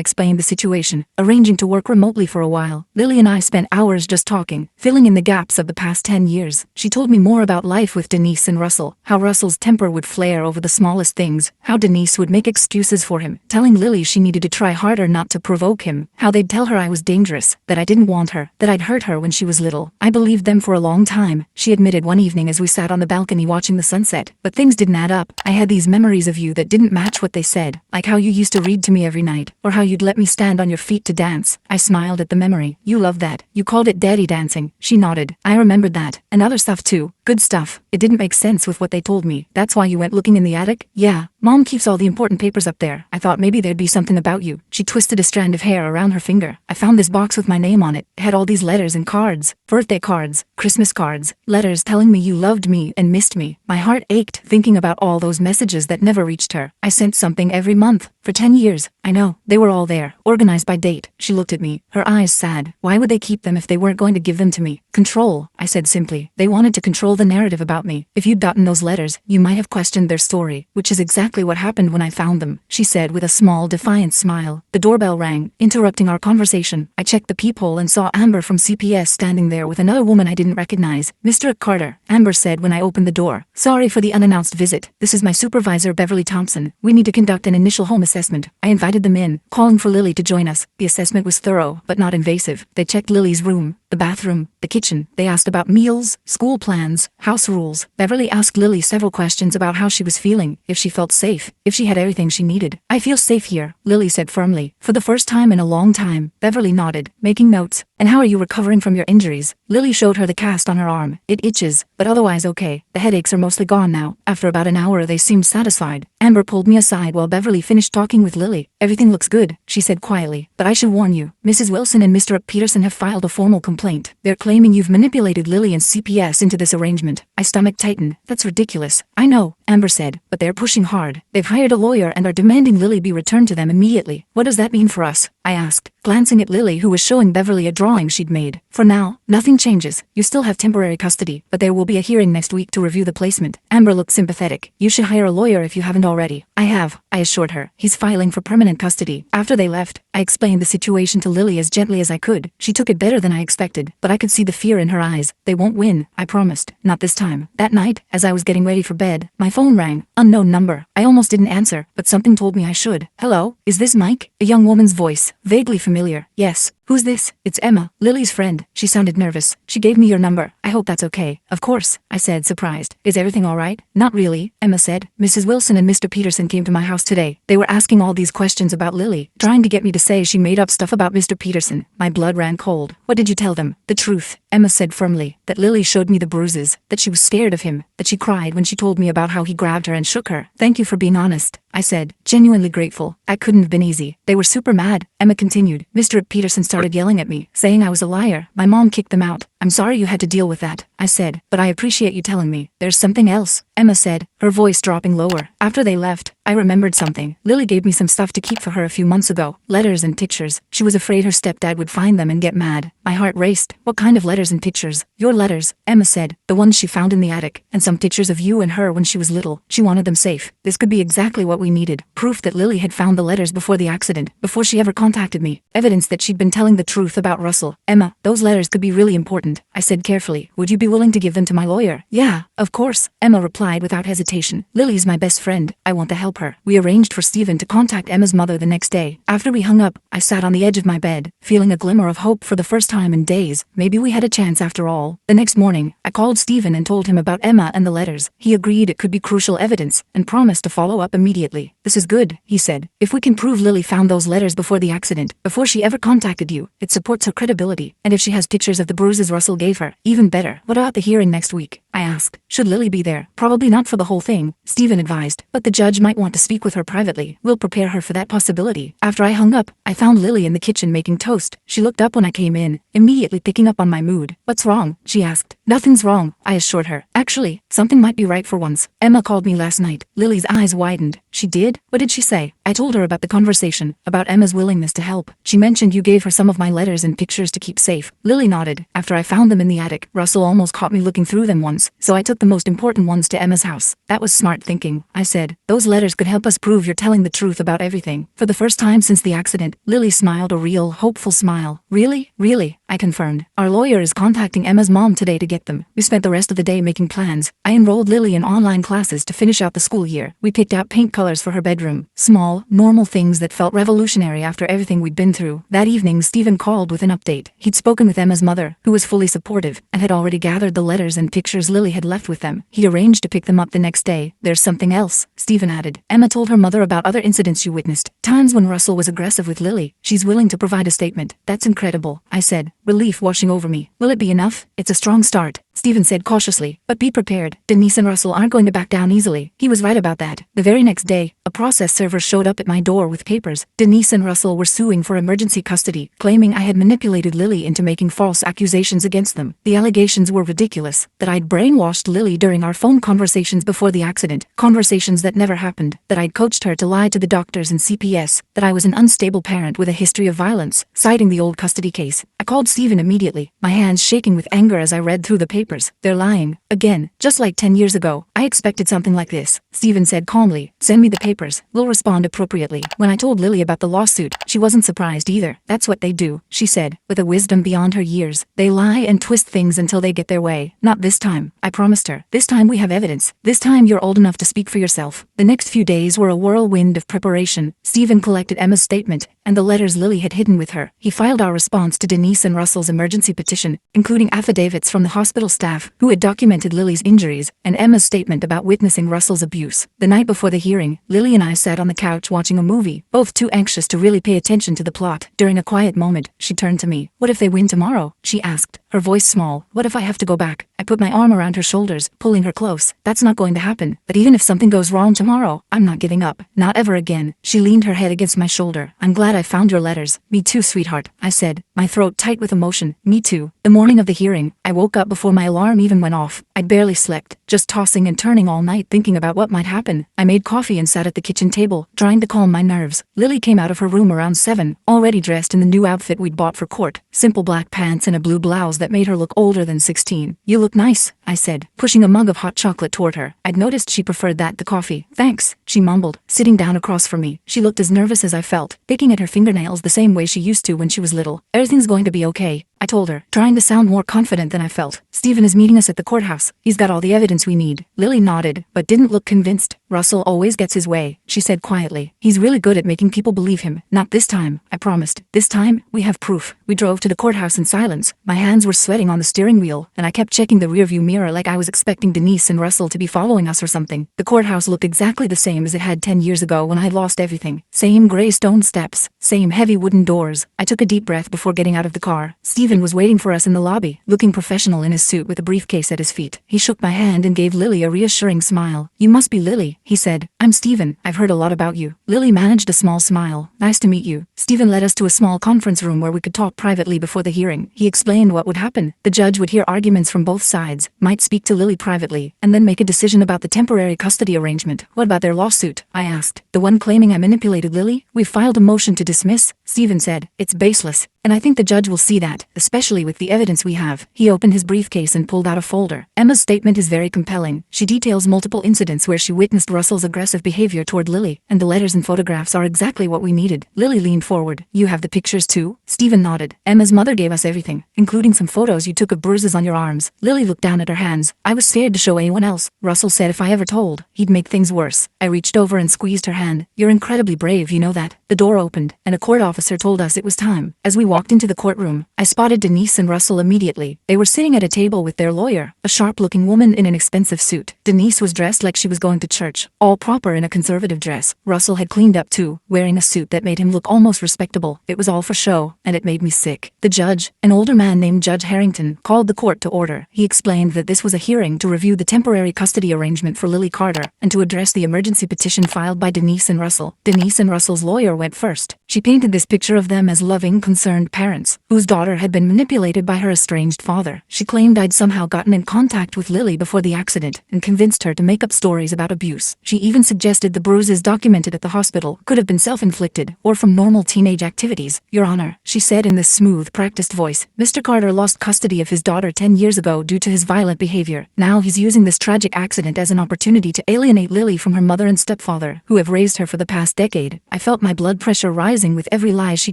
explained the situation, arranging to work remotely for a while. Lily and I spent hours just talking, filling in the gaps of the past 10 years. She told me more about life with Denise and Russell, how Russell's temper would flare over the smallest things, how Denise would make excuses for him, telling Lily she needed to try harder not to provoke him, how they'd tell her I was dangerous, that I didn't want her, that I'd hurt her when she was little. I believed them for a long time, she admitted one evening as we sat on the balcony watching the sunset. But things didn't add up. I had these memories of you that didn't match what they said, like how you used to read to me every night, or how you'd let me stand on your feet to dance. I smiled at the memory. You loved that. You called it daddy dancing. She nodded. I remembered that. And other stuff too. Good stuff. It didn't make sense with what they told me. That's why you went looking in the attic? Yeah. Mom keeps all the important papers up there. I thought maybe there'd be something about you. She twisted a strand of hair around her finger. I found this box with my name on it. It had all these letters and cards. Birthday cards, Christmas cards, letters telling me you loved me and missed me. My heart ached thinking about all those messages that never reached her. I sent something every month. For 10 years. I know. They were all there. Organized by date. She looked at me, her eyes sad. Why would they keep them if they weren't going to give them to me? Control, I said simply. They wanted to control the narrative about me. If you'd gotten those letters, you might have questioned their story, which is exactly what happened when I found them, she said with a small, defiant smile. The doorbell rang, interrupting our conversation. I checked the peephole and saw Amber from CPS standing there with another woman I didn't recognize. Mr. Carter, Amber said when I opened the door. Sorry for the unannounced visit. This is my supervisor, Beverly Thompson. We need to conduct an initial home assessment. I invited them in, calling for Lily to join us. The assessment was thorough, but not invasive. They checked Lily's room, the bathroom, the kitchen. They asked about meals, school plans, house rules. Beverly asked Lily several questions about how she was feeling, if she felt safe, if she had everything she needed. I feel safe here, Lily said firmly. For the first time in a long time. Beverly nodded, making notes. And how are you recovering from your injuries? Lily showed her the cast on her arm. It itches, but otherwise okay. The headaches are mostly gone now. After about an hour they seemed satisfied. Amber pulled me aside while Beverly finished talking with Lily. Everything looks good, she said quietly. But I should warn you, Mrs. Wilson and Mr. Peterson have filed a formal complaint. They're claiming you've manipulated Lily and CPS into this arrangement. My stomach tightened. That's ridiculous. I know, Amber said, but they're pushing hard. They've hired a lawyer and are demanding Lily be returned to them immediately. What does that mean for us? I asked, glancing at Lily who was showing Beverly a drawing she'd made. For now, nothing changes. You still have temporary custody, but there will be a hearing next week to review the placement. Amber looked sympathetic. You should hire a lawyer if you haven't already. I have, I assured her. He's filing for permanent custody. After they left, I explained the situation to Lily as gently as I could. She took it better than I expected, but I could see the fear in her eyes. They won't win, I promised. Not this time. That night, as I was getting ready for bed, my phone rang. Unknown number. I almost didn't answer, but something told me I should. Hello? Is this Mike? A young woman's voice, vaguely familiar. Yes. Who's this? It's Emma, Lily's friend. She sounded nervous. She gave me your number. I hope that's okay. Of course, I said, surprised. Is everything all right? Not really, Emma said. Mrs. Wilson and Mr. Peterson came to my house today. They were asking all these questions about Lily, trying to get me to say she made up stuff about Mr. Peterson. My blood ran cold. What did you tell them? The truth, Emma said firmly. That Lily showed me the bruises, that she was scared of him, that she cried when she told me about how he grabbed her and shook her. Thank you for being honest. I said, genuinely grateful. That couldn't have been easy. They were super mad, Emma continued. Mr. Peterson started yelling at me, saying I was a liar. My mom kicked them out. I'm sorry you had to deal with that, I said, but I appreciate you telling me. There's something else, Emma said, her voice dropping lower. After they left, I remembered something. Lily gave me some stuff to keep for her a few months ago. Letters and pictures. She was afraid her stepdad would find them and get mad. My heart raced. What kind of letters and pictures? Your letters, Emma said. The ones she found in the attic, and some pictures of you and her when she was little. She wanted them safe. This could be exactly what we needed. Proof that Lily had found the letters before the accident, before she ever contacted me. Evidence that she'd been telling the truth about Russell. Emma, those letters could be really important, I said carefully. Would you be willing to give them to my lawyer? Yeah, of course, Emma replied without hesitation. Lily's my best friend. I want to help her. We arranged for Stephen to contact Emma's mother the next day. After we hung up, I sat on the edge of my bed, feeling a glimmer of hope for the first time in days. Maybe we had a chance after all. The next morning, I called Stephen and told him about Emma and the letters. He agreed it could be crucial evidence, and promised to follow up immediately. This is good, he said. If we can prove Lily found those letters before the accident, before she ever contacted you, it supports her credibility. And if she has pictures of the bruises Russell gave her, even better. What about the hearing next week? I asked. Should Lily be there? Probably not for the whole thing, Stephen advised, but the judge might want to speak with her privately. We'll prepare her for that possibility. After I hung up, I found Lily in the kitchen making toast. She looked up when I came in, immediately picking up on my mood. What's wrong? She asked. Nothing's wrong, I assured her. Actually, something might be right for once. Emma called me last night. Lily's eyes widened. She did? What did she say? I told her about the conversation, about Emma's willingness to help. She mentioned you gave her some of my letters and pictures to keep safe. Lily nodded. After I found them in the attic, Russell almost caught me looking through them once, so I took the most important ones to Emma's house. That was smart thinking, I said. Those letters could help us prove you're telling the truth about everything. For the first time since the accident, Lily smiled a real, hopeful smile. Really? Really? I confirmed. Our lawyer is contacting Emma's mom today to get them. We spent the rest of the day making plans. I enrolled Lily in online classes to finish out the school year. We picked out paint colors for her bedroom. Small, normal things that felt revolutionary after everything we'd been through. That evening, Stephen called with an update. He'd spoken with Emma's mother, who was fully supportive, and had already gathered the letters and pictures Lily had left with them. He arranged to pick them up the next day. There's something else, Stephen added. Emma told her mother about other incidents she witnessed. Times when Russell was aggressive with Lily. She's willing to provide a statement. That's incredible, I said, relief washing over me. Will it be enough? It's a strong start, Stephen said cautiously, but be prepared. Denise and Russell aren't going to back down easily. He was right about that. The very next day, a process server showed up at my door with papers. Denise and Russell were suing for emergency custody, claiming I had manipulated Lily into making false accusations against them. The allegations were ridiculous, that I'd brainwashed Lily during our phone conversations before the accident, conversations that never happened, that I'd coached her to lie to the doctors and CPS, that I was an unstable parent with a history of violence, citing the old custody case. I called Stephen immediately, my hands shaking with anger as I read through the papers. They're lying. Again, just like 10 years ago. I expected something like this, Stephen said calmly. Send me the papers. We'll respond appropriately. When I told Lily about the lawsuit, she wasn't surprised either. That's what they do, she said, with a wisdom beyond her years. They lie and twist things until they get their way. Not this time, I promised her. This time we have evidence. This time you're old enough to speak for yourself. The next few days were a whirlwind of preparation. Stephen collected Emma's statement, and the letters Lily had hidden with her. He filed our response to Denise and Russell's emergency petition, including affidavits from the hospital staff who had documented Lily's injuries, and Emma's statement about witnessing Russell's abuse. The night before the hearing, Lily and I sat on the couch watching a movie, both too anxious to really pay attention to the plot. During a quiet moment, she turned to me. What if they win tomorrow? She asked, her voice small. What if I have to go back? I put my arm around her shoulders, pulling her close. That's not going to happen. But even if something goes wrong tomorrow, I'm not giving up. Not ever again. She leaned her head against my shoulder. I'm glad I found your letters. Me too, sweetheart, I said, my throat tight with emotion. Me too. The morning of the hearing, I woke up before my alarm even went off. I'd barely slept, just tossing and turning all night thinking about what might happen. I made coffee and sat at the kitchen table, trying to calm my nerves. Lily came out of her room around 7, already dressed in the new outfit we'd bought for court. Simple black pants and a blue blouse that made her look older than 16. You look nice, I said, pushing a mug of hot chocolate toward her. I'd noticed she preferred that to coffee. Thanks, she mumbled, sitting down across from me. She looked as nervous as I felt, picking at her fingernails the same way she used to when she was little. Everything's going to be okay, I told her, trying to sound more confident than I felt. Stephen is meeting us at the courthouse. He's got all the evidence we need. Lily nodded, but didn't look convinced. Russell always gets his way, she said quietly. He's really good at making people believe him. Not this time, I promised. This time, we have proof. We drove to the courthouse in silence. My hands were sweating on the steering wheel, and I kept checking the rearview mirror like I was expecting Denise and Russell to be following us or something. The courthouse looked exactly the same as it had 10 years ago when I had lost everything. Same gray stone steps, same heavy wooden doors. I took a deep breath before getting out of the car. Stephen Stephen was waiting for us in the lobby, looking professional in his suit with a briefcase at his feet. He shook my hand and gave Lily a reassuring smile. "You must be Lily," he said. "I'm Stephen. I've heard a lot about you." Lily managed a small smile. "Nice to meet you." Stephen led us to a small conference room where we could talk privately before the hearing. He explained what would happen. The judge would hear arguments from both sides, might speak to Lily privately, and then make a decision about the temporary custody arrangement. "What about their lawsuit?" I asked. "The one claiming I manipulated Lily? We filed a motion to dismiss," Stephen said. "It's baseless. And I think the judge will see that, especially with the evidence we have." He opened his briefcase and pulled out a folder. "Emma's statement is very compelling. She details multiple incidents where she witnessed Russell's aggressive behavior toward Lily, and the letters and photographs are exactly what we needed." Lily leaned forward. "You have the pictures too?" Stephen nodded. "Emma's mother gave us everything, including some photos you took of bruises on your arms." Lily looked down at her hands. "I was scared to show anyone else. Russell said if I ever told, he'd make things worse." I reached over and squeezed her hand. "You're incredibly brave, you know that." The door opened, and a court officer told us it was time. As we walked into the courtroom, I spotted Denise and Russell immediately. They were sitting at a table with their lawyer, a sharp-looking woman in an expensive suit. Denise was dressed like she was going to church, all proper in a conservative dress. Russell had cleaned up too, wearing a suit that made him look almost respectable. It was all for show, and it made me sick. The judge, an older man named Judge Harrington, called the court to order. He explained that this was a hearing to review the temporary custody arrangement for Lily Carter and to address the emergency petition filed by Denise and Russell. Denise and Russell's lawyer went first. She painted this picture of them as loving, concerned parents, whose daughter had been manipulated by her estranged father. She claimed I'd somehow gotten in contact with Lily before the accident and convinced her to make up stories about abuse. She even suggested the bruises documented at the hospital could have been self-inflicted or from normal teenage activities. "Your Honor," she said in this smooth, practiced voice, "Mr. Carter lost custody of his daughter 10 years ago due to his violent behavior. Now he's using this tragic accident as an opportunity to alienate Lily from her mother and stepfather, who have raised her for the past decade." I felt my blood pressure rising with every lie she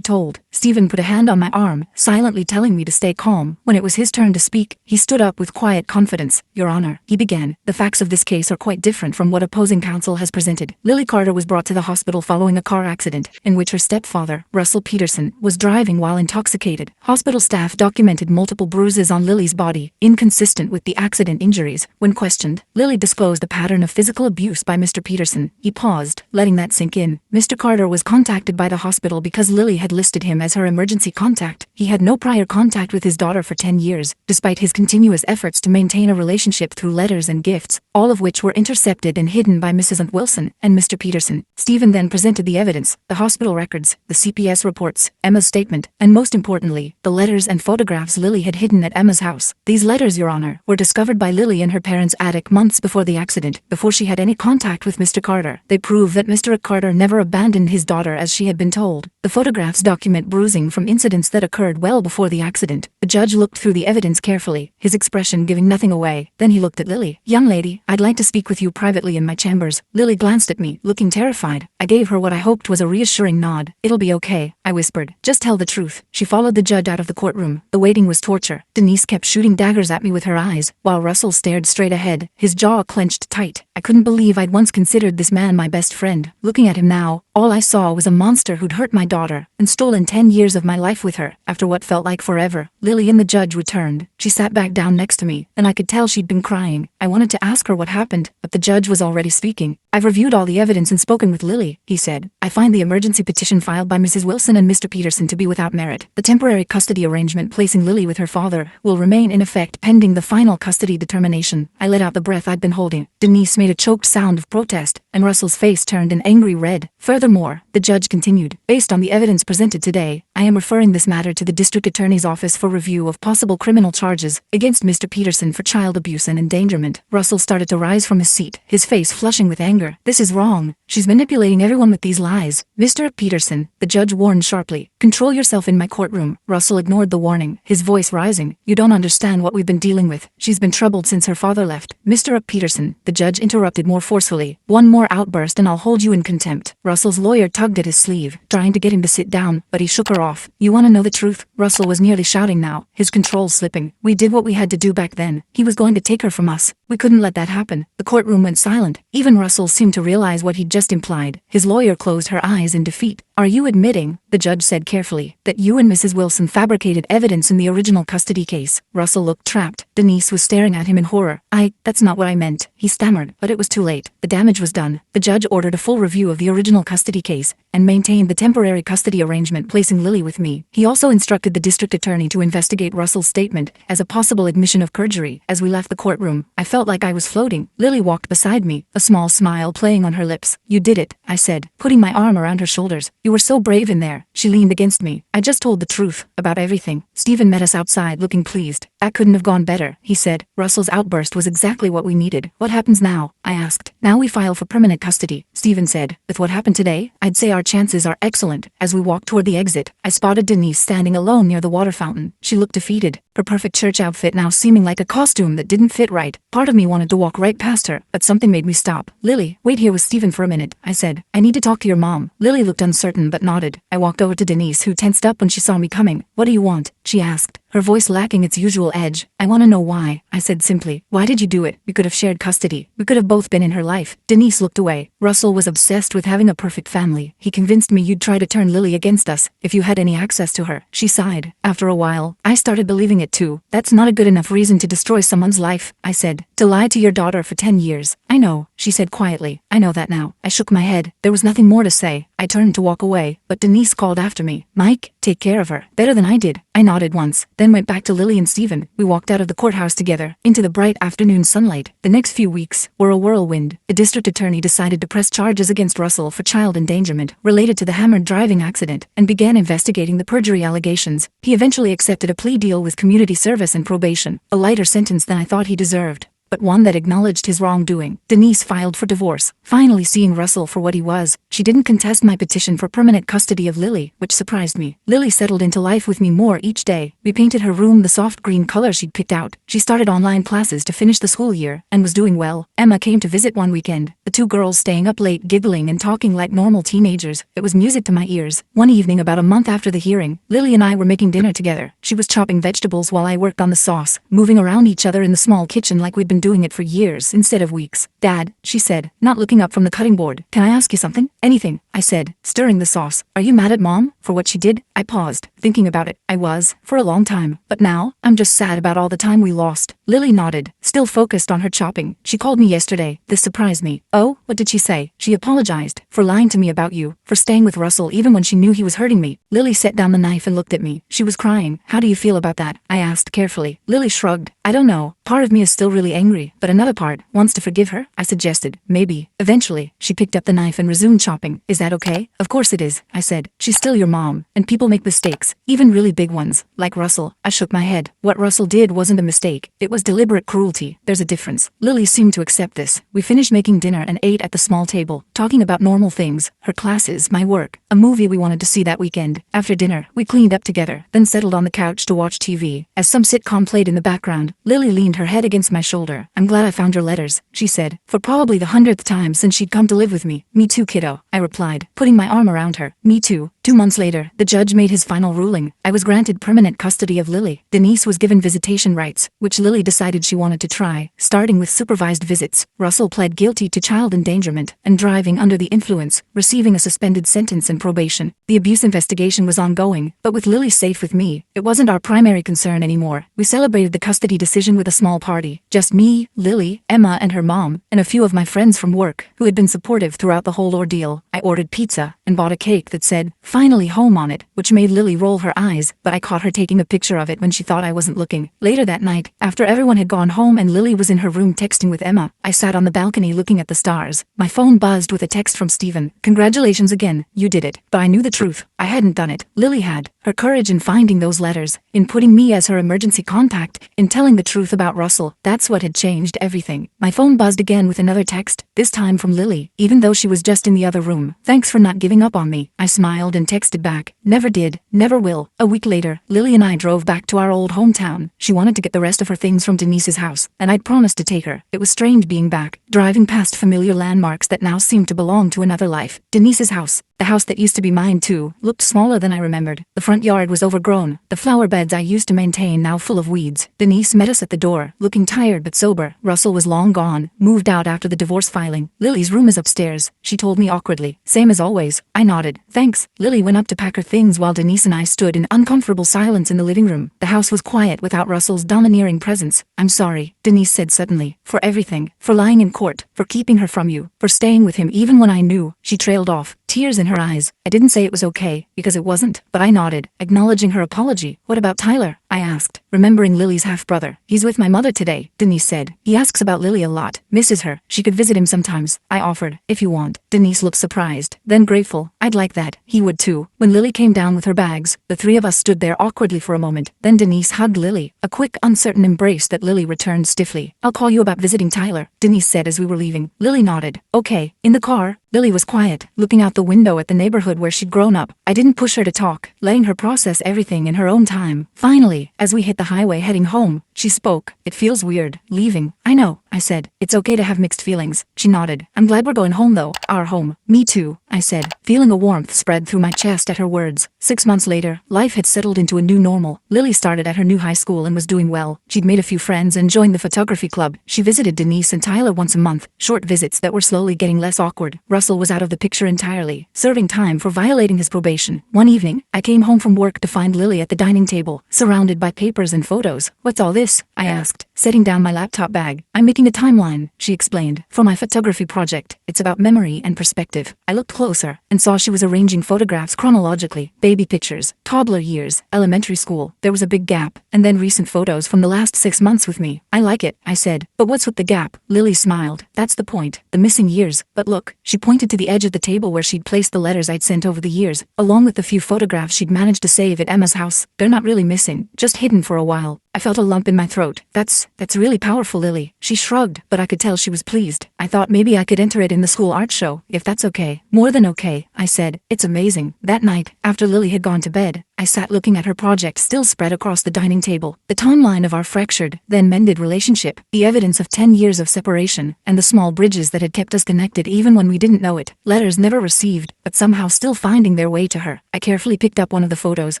told. Stephen put a hand on my arm, silently telling me to stay calm. When it was his turn to speak, he stood up with quiet confidence. "Your Honor," he began, "the facts of this case are quite different from what opposing counsel has presented. Lily Carter was brought to the hospital following a car accident, in which her stepfather, Russell Peterson, was driving while intoxicated. Hospital staff documented multiple bruises on Lily's body, inconsistent with the accident injuries. When questioned, Lily disclosed a pattern of physical abuse by Mr. Peterson." He paused, letting that sink in. "Mr. Carter was contacted by the hospital because Lily had listed him as her emergency contact. He had no prior contact with his daughter for 10 years, despite his continuous efforts to maintain a relationship through letters and gifts, all of which were intercepted and hidden by Mrs. Wilson and Mr. Peterson." Stephen then presented the evidence, the hospital records, the CPS reports, Emma's statement, and most importantly, the letters and photographs Lily had hidden at Emma's house. "These letters, Your Honor, were discovered by Lily in her parents' attic months before the accident, before she had any contact with Mr. Carter. They prove that Mr. Carter never abandoned his daughter as she had been told. The photographs document bruising from incidents that occurred well before the accident." The judge looked through the evidence carefully, his expression giving nothing away. Then he looked at Lily. "Young lady, I'd like to speak with you privately in my chambers." Lily glanced at me, looking terrified. I gave her what I hoped was a reassuring nod. "It'll be okay," I whispered. "Just tell the truth." She followed the judge out of the courtroom. The waiting was torture. Denise kept shooting daggers at me with her eyes, while Russell stared straight ahead, his jaw clenched tight. I couldn't believe I'd once considered this man my best friend. Looking at him now, all I saw was a monster who'd hurt my daughter and stolen 10 years of my life with her, after what felt like forever. Lily and the judge returned. She sat back down next to me, and I could tell she'd been crying. I wanted to ask her what happened, but the judge was already speaking. "I've reviewed all the evidence and spoken with Lily," he said. "I find the emergency petition filed by Mrs. Wilson and Mr. Peterson to be without merit. The temporary custody arrangement placing Lily with her father will remain in effect pending the final custody determination." I let out the breath I'd been holding. Denise made a choked sound of protest, and Russell's face turned an angry red. "Furthermore," the judge continued, "based on the evidence presented today, I am referring this matter to the district attorney's office for review of possible criminal charges against Mr. Peterson for child abuse and endangerment." Russell started to rise from his seat, his face flushing with anger. "This is wrong. She's manipulating everyone with these lies." "Mr. Peterson," the judge warned sharply, "control yourself in my courtroom." Russell ignored the warning, his voice rising. "You don't understand what we've been dealing with. She's been troubled since her father left." "Mr. Peterson," the judge interrupted more forcefully, "one more outburst and I'll hold you in contempt." Russell's lawyer tugged at his sleeve, trying to get him to sit down, but he shook her off. "You want to know the truth?" Russell was nearly shouting now, his control slipping. "We did what we had to do back then. He was going to take her from us. We couldn't let that happen." The courtroom went silent. Even Russell seemed to realize what he'd just implied. His lawyer closed her eyes in defeat. "Are you admitting," the judge said carefully, "that you and Mrs. Wilson fabricated evidence in the original custody case?" Russell looked trapped. Denise was staring at him in horror. That's not what I meant," he stammered, but it was too late. The damage was done. The judge ordered a full review of the original custody case and maintained the temporary custody arrangement placing Lily with me. He also instructed the district attorney to investigate Russell's statement as a possible admission of perjury. As we left the courtroom, I felt like I was floating. Lily walked beside me, a small smile playing on her lips. "You did it," I said, putting my arm around her shoulders. "You were so brave in there." She leaned against me. "I just told the truth about everything." Stephen met us outside looking pleased. "That couldn't have gone better," he said. Russell's outburst was exactly what we needed. "What happens now?" I asked. "Now we file for permanent custody," Stephen said. "With what happened today, I'd say our chances are excellent." As we walked toward the exit, I spotted Denise standing alone near the water fountain. She looked defeated, her perfect church outfit now seeming like a costume that didn't fit right. Part of me wanted to walk right past her, but something made me stop. "Lily, wait here with Stephen for a minute," I said. "I need to talk to your mom." Lily looked uncertain but nodded. I walked over to Denise, who tensed up when she saw me coming. "What do you want?" she asked, her voice lacking its usual edge. "I want to know why," I said simply. "Why did you do it? We could have shared custody. We could have both been in her life." Denise looked away. "Russell was obsessed with having a perfect family. He convinced me you'd try to turn Lily against us if you had any access to her." She sighed. After a while, I started believing it too. "That's not a good enough reason to destroy someone's life," I said. "To lie to your daughter for 10 years. "I know," she said quietly. "I know that now." I shook my head. There was nothing more to say. I turned to walk away, but Denise called after me. "Mike, take care of her." "Better than I did." I nodded once, then went back to Lily and Stephen. We walked out of the courthouse together, into the bright afternoon sunlight. The next few weeks were a whirlwind. The district attorney decided to press charges against Russell for child endangerment related to the hammered driving accident and began investigating the perjury allegations. He eventually accepted a plea deal with community service and probation, a lighter sentence than I thought he deserved, but one that acknowledged his wrongdoing. Denise filed for divorce, finally seeing Russell for what he was. She didn't contest my petition for permanent custody of Lily, which surprised me. Lily settled into life with me more each day. We painted her room the soft green color she'd picked out. She started online classes to finish the school year, and was doing well. Emma came to visit one weekend, the two girls staying up late giggling and talking like normal teenagers. It was music to my ears. One evening about a month after the hearing, Lily and I were making dinner together. She was chopping vegetables while I worked on the sauce, moving around each other in the small kitchen like we'd been doing it for years instead of weeks. "Dad," she said, not looking up from the cutting board, "can I ask you something?" "Anything," I said, stirring the sauce. "Are you mad at Mom for what she did?" I paused, thinking about it. I was, for a long time, but now, I'm just sad about all the time we lost. Lily nodded, still focused on her chopping. "She called me yesterday." This surprised me. "Oh, what did she say?" "She apologized for lying to me about you, for staying with Russell even when she knew he was hurting me." Lily set down the knife and looked at me. She was crying. "How do you feel about that?" I asked carefully. Lily shrugged. "I don't know. Part of me is still really angry, but another part wants to forgive her." I suggested. "Maybe." Eventually, she picked up the knife and resumed chopping. "Is that okay?" "Of course it is," I said. "She's still your mom, and people make mistakes, even really big ones, like Russell." I shook my head. "What Russell did wasn't a mistake. It was deliberate cruelty. There's a difference." Lily seemed to accept this. We finished making dinner and ate at the small table, talking about normal things, her classes, my work, a movie we wanted to see that weekend. After dinner, we cleaned up together, then settled on the couch to watch TV. As some sitcom played in the background, Lily leaned her head against my shoulder. "I'm glad I found your letters," she said, for probably the 100th time since she'd come to live with me. "Me too, kiddo," I replied, putting my arm around her. "Me too." 2 months later, the judge made his final ruling. I was granted permanent custody of Lily. Denise was given visitation rights, which Lily decided she wanted to try, starting with supervised visits. Russell pled guilty to child endangerment and driving under the influence, receiving a suspended sentence and probation. The abuse investigation was ongoing, but with Lily safe with me, it wasn't our primary concern anymore. We celebrated the custody decision with a small party. Just me, Lily, Emma and her mom, and a few of my friends from work, who had been supportive throughout the whole ordeal. I ordered pizza and bought a cake that said, "Finally home" on it, which made Lily roll her eyes, but I caught her taking a picture of it when she thought I wasn't looking. Later that night, after everyone had gone home and Lily was in her room texting with Emma, I sat on the balcony looking at the stars. My phone buzzed with a text from Stephen. "Congratulations again, you did it." But I knew the truth. I hadn't done it. Lily had. Her courage in finding those letters, in putting me as her emergency contact, in telling the truth about Russell, that's what had changed everything. My phone buzzed again with another text, this time from Lily, even though she was just in the other room. "Thanks for not giving up on me." I smiled and texted back, "Never did, never will." A week later, Lily and I drove back to our old hometown. She wanted to get the rest of her things from Denise's house, and I'd promised to take her. It was strange being back, driving past familiar landmarks that now seemed to belong to another life. Denise's house. The house that used to be mine too looked smaller than I remembered. The front yard was overgrown, the flower beds I used to maintain now full of weeds. Denise met us at the door, looking tired but sober. Russell was long gone, moved out after the divorce filing. Lily's room is upstairs, she told me awkwardly. Same as always. I nodded. Thanks. Lily went up to pack her things while Denise and I stood in uncomfortable silence in the living room. The house was quiet without Russell's domineering presence. I'm sorry, Denise said suddenly, for everything, for lying in court, for keeping her from you, for staying with him even when I knew. She trailed off, tears in her eyes. I didn't say it was okay, because it wasn't, but I nodded, acknowledging her apology. What about Tyler? I asked, remembering Lily's half-brother. He's with my mother today, Denise said. He asks about Lily a lot, misses her. She could visit him sometimes. I offered, if you want. Denise looked surprised, then grateful. I'd like that. He would too. When Lily came down with her bags, the three of us stood there awkwardly for a moment. Then Denise hugged Lily, a quick, uncertain embrace that Lily returned stiffly. I'll call you about visiting Tyler, Denise said as we were leaving. Lily nodded. Okay. In the car, Lily was quiet, looking out the window at the neighborhood where she'd grown up. I didn't push her to talk, letting her process everything in her own time. Finally, as we hit the highway heading home, she spoke. It feels weird, leaving. I know, I said. It's okay to have mixed feelings. She nodded. I'm glad we're going home though. Our home. Me too, I said, feeling a warmth spread through my chest at her words. 6 months later, life had settled into a new normal. Lily started at her new high school and was doing well. She'd made a few friends and joined the photography club. She visited Denise and Tyler once a month, short visits that were slowly getting less awkward. Russell was out of the picture entirely, serving time for violating his probation. One evening, I came home from work to find Lily at the dining table, surrounded by papers and photos. What's all this? I asked, setting down my laptop bag. I'm making a timeline, she explained, for my photography project. It's about memory and perspective. I looked closer and saw she was arranging photographs chronologically. Baby pictures, toddler years, elementary school. There was a big gap, and then recent photos from the last 6 months with me. I like it, I said. But what's with the gap? Lily smiled. That's the point, the missing years. But look, she pointed to the edge of the table where she'd placed the letters I'd sent over the years, along with the few photographs she'd managed to save at Emma's house. They're not really missing, just hidden for a while. I felt a lump in my throat. That's really powerful, Lily. She shrugged, but I could tell she was pleased. I thought maybe I could enter it in the school art show, if that's okay. More than okay, I said. It's amazing. That night, after Lily had gone to bed, I sat looking at her project still spread across the dining table, the timeline of our fractured, then mended relationship, the evidence of 10 years of separation, and the small bridges that had kept us connected even when we didn't know it. Letters never received, but somehow still finding their way to her. I carefully picked up one of the photos,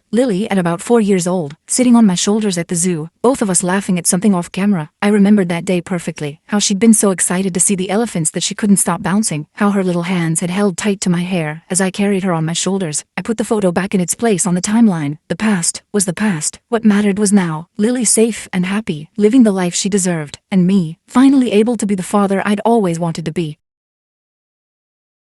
Lily at about 4 years old, sitting on my shoulders at the zoo, both of us laughing at something off camera. I remembered that day perfectly, how she'd been so excited to see the elephants that she couldn't stop bouncing, how her little hands had held tight to my hair as I carried her on my shoulders. I put the photo back in its place on the timeline. The past was the past. What mattered was now, Lily safe and happy, living the life she deserved, and me, finally able to be the father I'd always wanted to be.